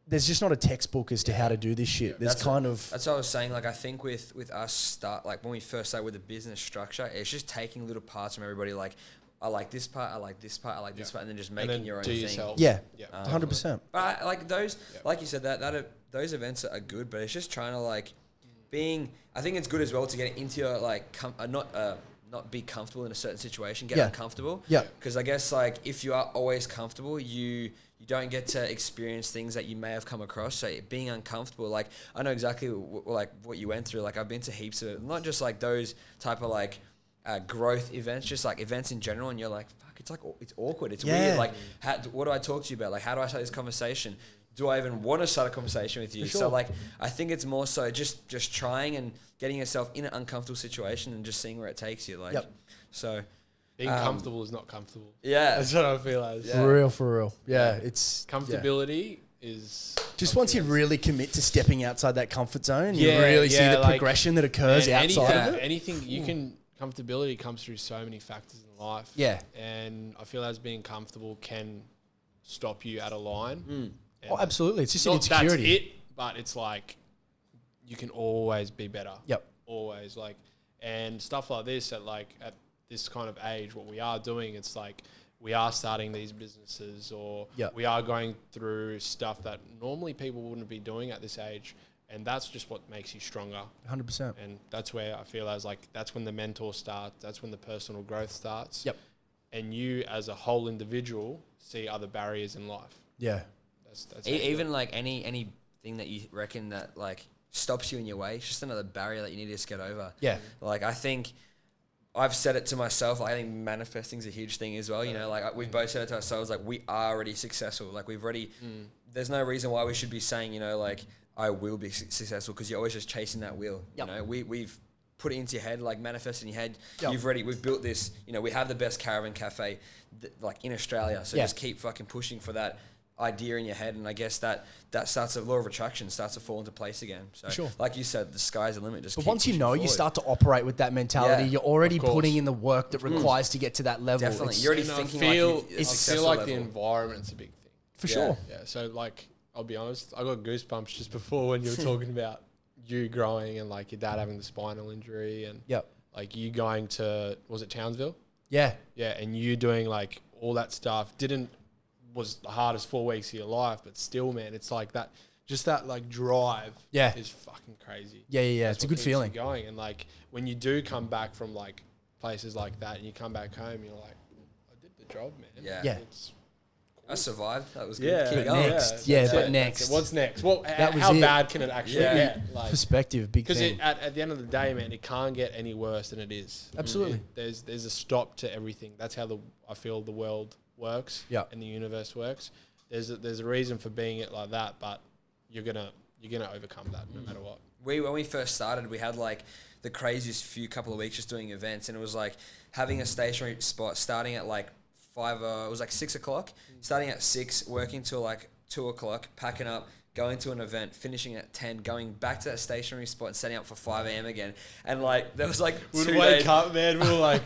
there's just not a textbook as to how to do this shit. There's That's what I was saying. Like, I think with us when we first started with the business structure, it's just taking little parts from everybody. Like, I like this part, I like this part, I like this part, and then just making your own thing. Yourself. Yeah, 100%. But like those, like you said, those events are good, but it's just trying to like I think it's good as well to get into your like not be comfortable in a certain situation, get uncomfortable. Yeah. Because I guess like if you are always comfortable, you don't get to experience things that you may have come across. So being uncomfortable, like I know exactly what you went through. Like I've been to heaps of, not just like those type of like growth events, just like events in general. And you're like, fuck, it's awkward. It's weird. Like, what do I talk to you about? Like, how do I start this conversation? Do I even want to start a conversation with you? For sure. So like, I think it's more so just trying and getting yourself in an uncomfortable situation and just seeing where it takes you. Like, so being comfortable is not comfortable. Yeah. That's what I feel as. Yeah. For real. Yeah, it's... Comfortability is... Just once you really commit to stepping outside that comfort zone, you Yeah, really see the like- progression that occurs outside of it. Anything you can... Comfortability comes through so many factors in life. Yeah. And I feel as being comfortable can stop you at a line. And Oh, absolutely. It's just not an insecurity. That's it, but it's like you can always be better. Yep. Always. Like, and stuff like this at this kind of age, what we are doing, it's like we are starting these businesses or we are going through stuff that normally people wouldn't be doing at this age. And that's just what makes you stronger. 100%. And that's where I feel as like that's when the mentor starts. That's when the personal growth starts. Yep. And you as a whole individual see other barriers in life. Yeah. That's even like anything that you reckon that like stops you in your way, it's just another barrier that you need to just get over. Yeah. Like I think I've said it to myself. Like I think manifesting is a huge thing as well. You know, like we've both said it to ourselves. Like we are already successful. Like we've already. There's no reason why we should be saying, you know, like I will be successful, because you're always just chasing that wheel. Yep. You know, we've put it into your head, like manifest in your head. Yep. We've built this. You know, we have the best caravan cafe like in Australia. So just keep fucking pushing for that. idea in your head, and I guess that starts a law of attraction starts to fall into place again. So, Sure. like you said, the sky's the limit. But once you know, you start to operate with that mentality. Yeah, You're already of course. putting in the work that requires to get to that level. Definitely. It's- You're already And thinking I feel, like it's I successful feel like level. the environment's a big thing. for sure. Yeah, so like I'll be honest, I got goosebumps just before when you were talking about you growing and like your dad having the spinal injury and Yep. like you going to, was it Townsville? Yeah. Yeah, and you doing like all that stuff was the hardest 4 weeks of your life, but still, man, it's like that, just that like drive Yeah. is fucking crazy. Yeah. That's It's a what good keeps feeling. you going. And like when you do come back from like places like that and you come back home, you're like, I did the job, man. Yeah. Yeah. It's, I survived. That was good. yeah, Keep But going. next, Yeah, yeah, that's but it. next. That's it. What's next? Well, That was how it. bad can it actually Yeah. get? Like, Perspective, big because thing. at the end of the day, man, it can't get any worse than it is. Absolutely. There's a stop to everything. That's how I feel the world works. Yeah. And the universe works. There's a reason for being it like that, but you're gonna overcome that no matter what. When we first started, we had like the craziest couple of weeks just doing events, and it was like having a stationary spot starting at like 5. It was like 6 o'clock, starting at 6, working till like 2 o'clock, packing up, going to an event, finishing at 10, going back to that stationary spot and setting up for 5 a.m. again. And like there was like We'd 2 wake days. up, man. We were like,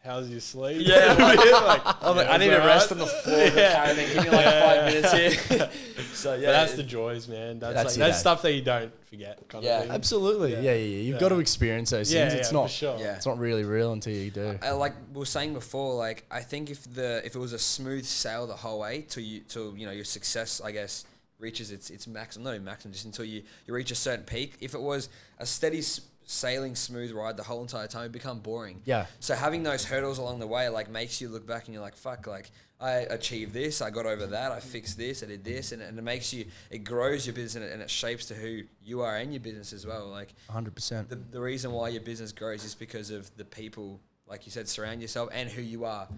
"How's your sleep?" Yeah. like, I need to rest on the floor of the caravan. Give me like 5 minutes here. So yeah, But that's the joys, man. That's it, That's eh? stuff that you don't forget. Kind Yeah. of thing. Absolutely. Yeah. You've got to experience those things. Yeah, It's yeah, not. for sure. Yeah. It's not really real until you do. Like we were saying before, like I think if it was a smooth sail the whole way till your success, I guess, reaches its maximum, not even maximum, just until you reach a certain peak. If it was a steady sailing smooth ride the whole entire time, it become boring. Yeah. So having those hurdles along the way like makes you look back and you're like, fuck, like I achieved this, I got over that, I fixed this, I did this, and it grows your business and it shapes to who you are and your business as well. Like 100%. the reason why your business grows is because of the people, like you said, surround yourself and who you are.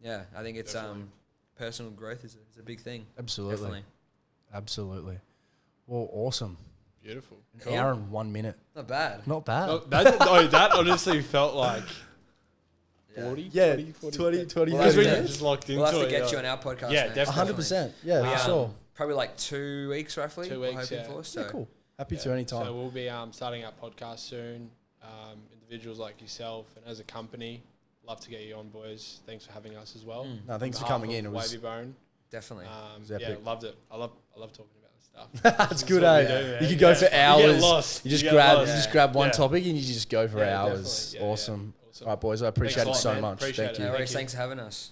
Yeah, I think it's personal growth is a big thing. Absolutely. Definitely. Absolutely. Well, awesome. Beautiful. An hour and 1 minute. Not bad. Not bad. Oh, that honestly felt like 40, Yeah, 40, 40. 20, Well, Because we Yeah. just locked into We'll have to it. get yeah. you on our podcast. Yeah, next, definitely. 100%. Yeah, We, for sure. Probably like 2 weeks roughly. 2 we're weeks, hoping yeah. for. So Yeah, cool. Happy Yeah. to any time. So we'll be starting our podcast soon. Individuals like yourself and as a company, love to get you on, boys. Thanks for having us as well. No, thanks On for behalf coming of in. It was Wavy Bone. definitely. was Yeah, epic. loved it. I love talking about this stuff. That's good, what we eh? do, man. You could go Yeah. for You get hours. lost. You just You get grab, lost. you just grab one Yeah. topic and you just go for Yeah, hours. definitely. Yeah, awesome. yeah. Awesome. All right, boys. I appreciate Thanks it a lot, so man. much. Appreciate Thank it. you. No Thank worries. you. Thanks for having us.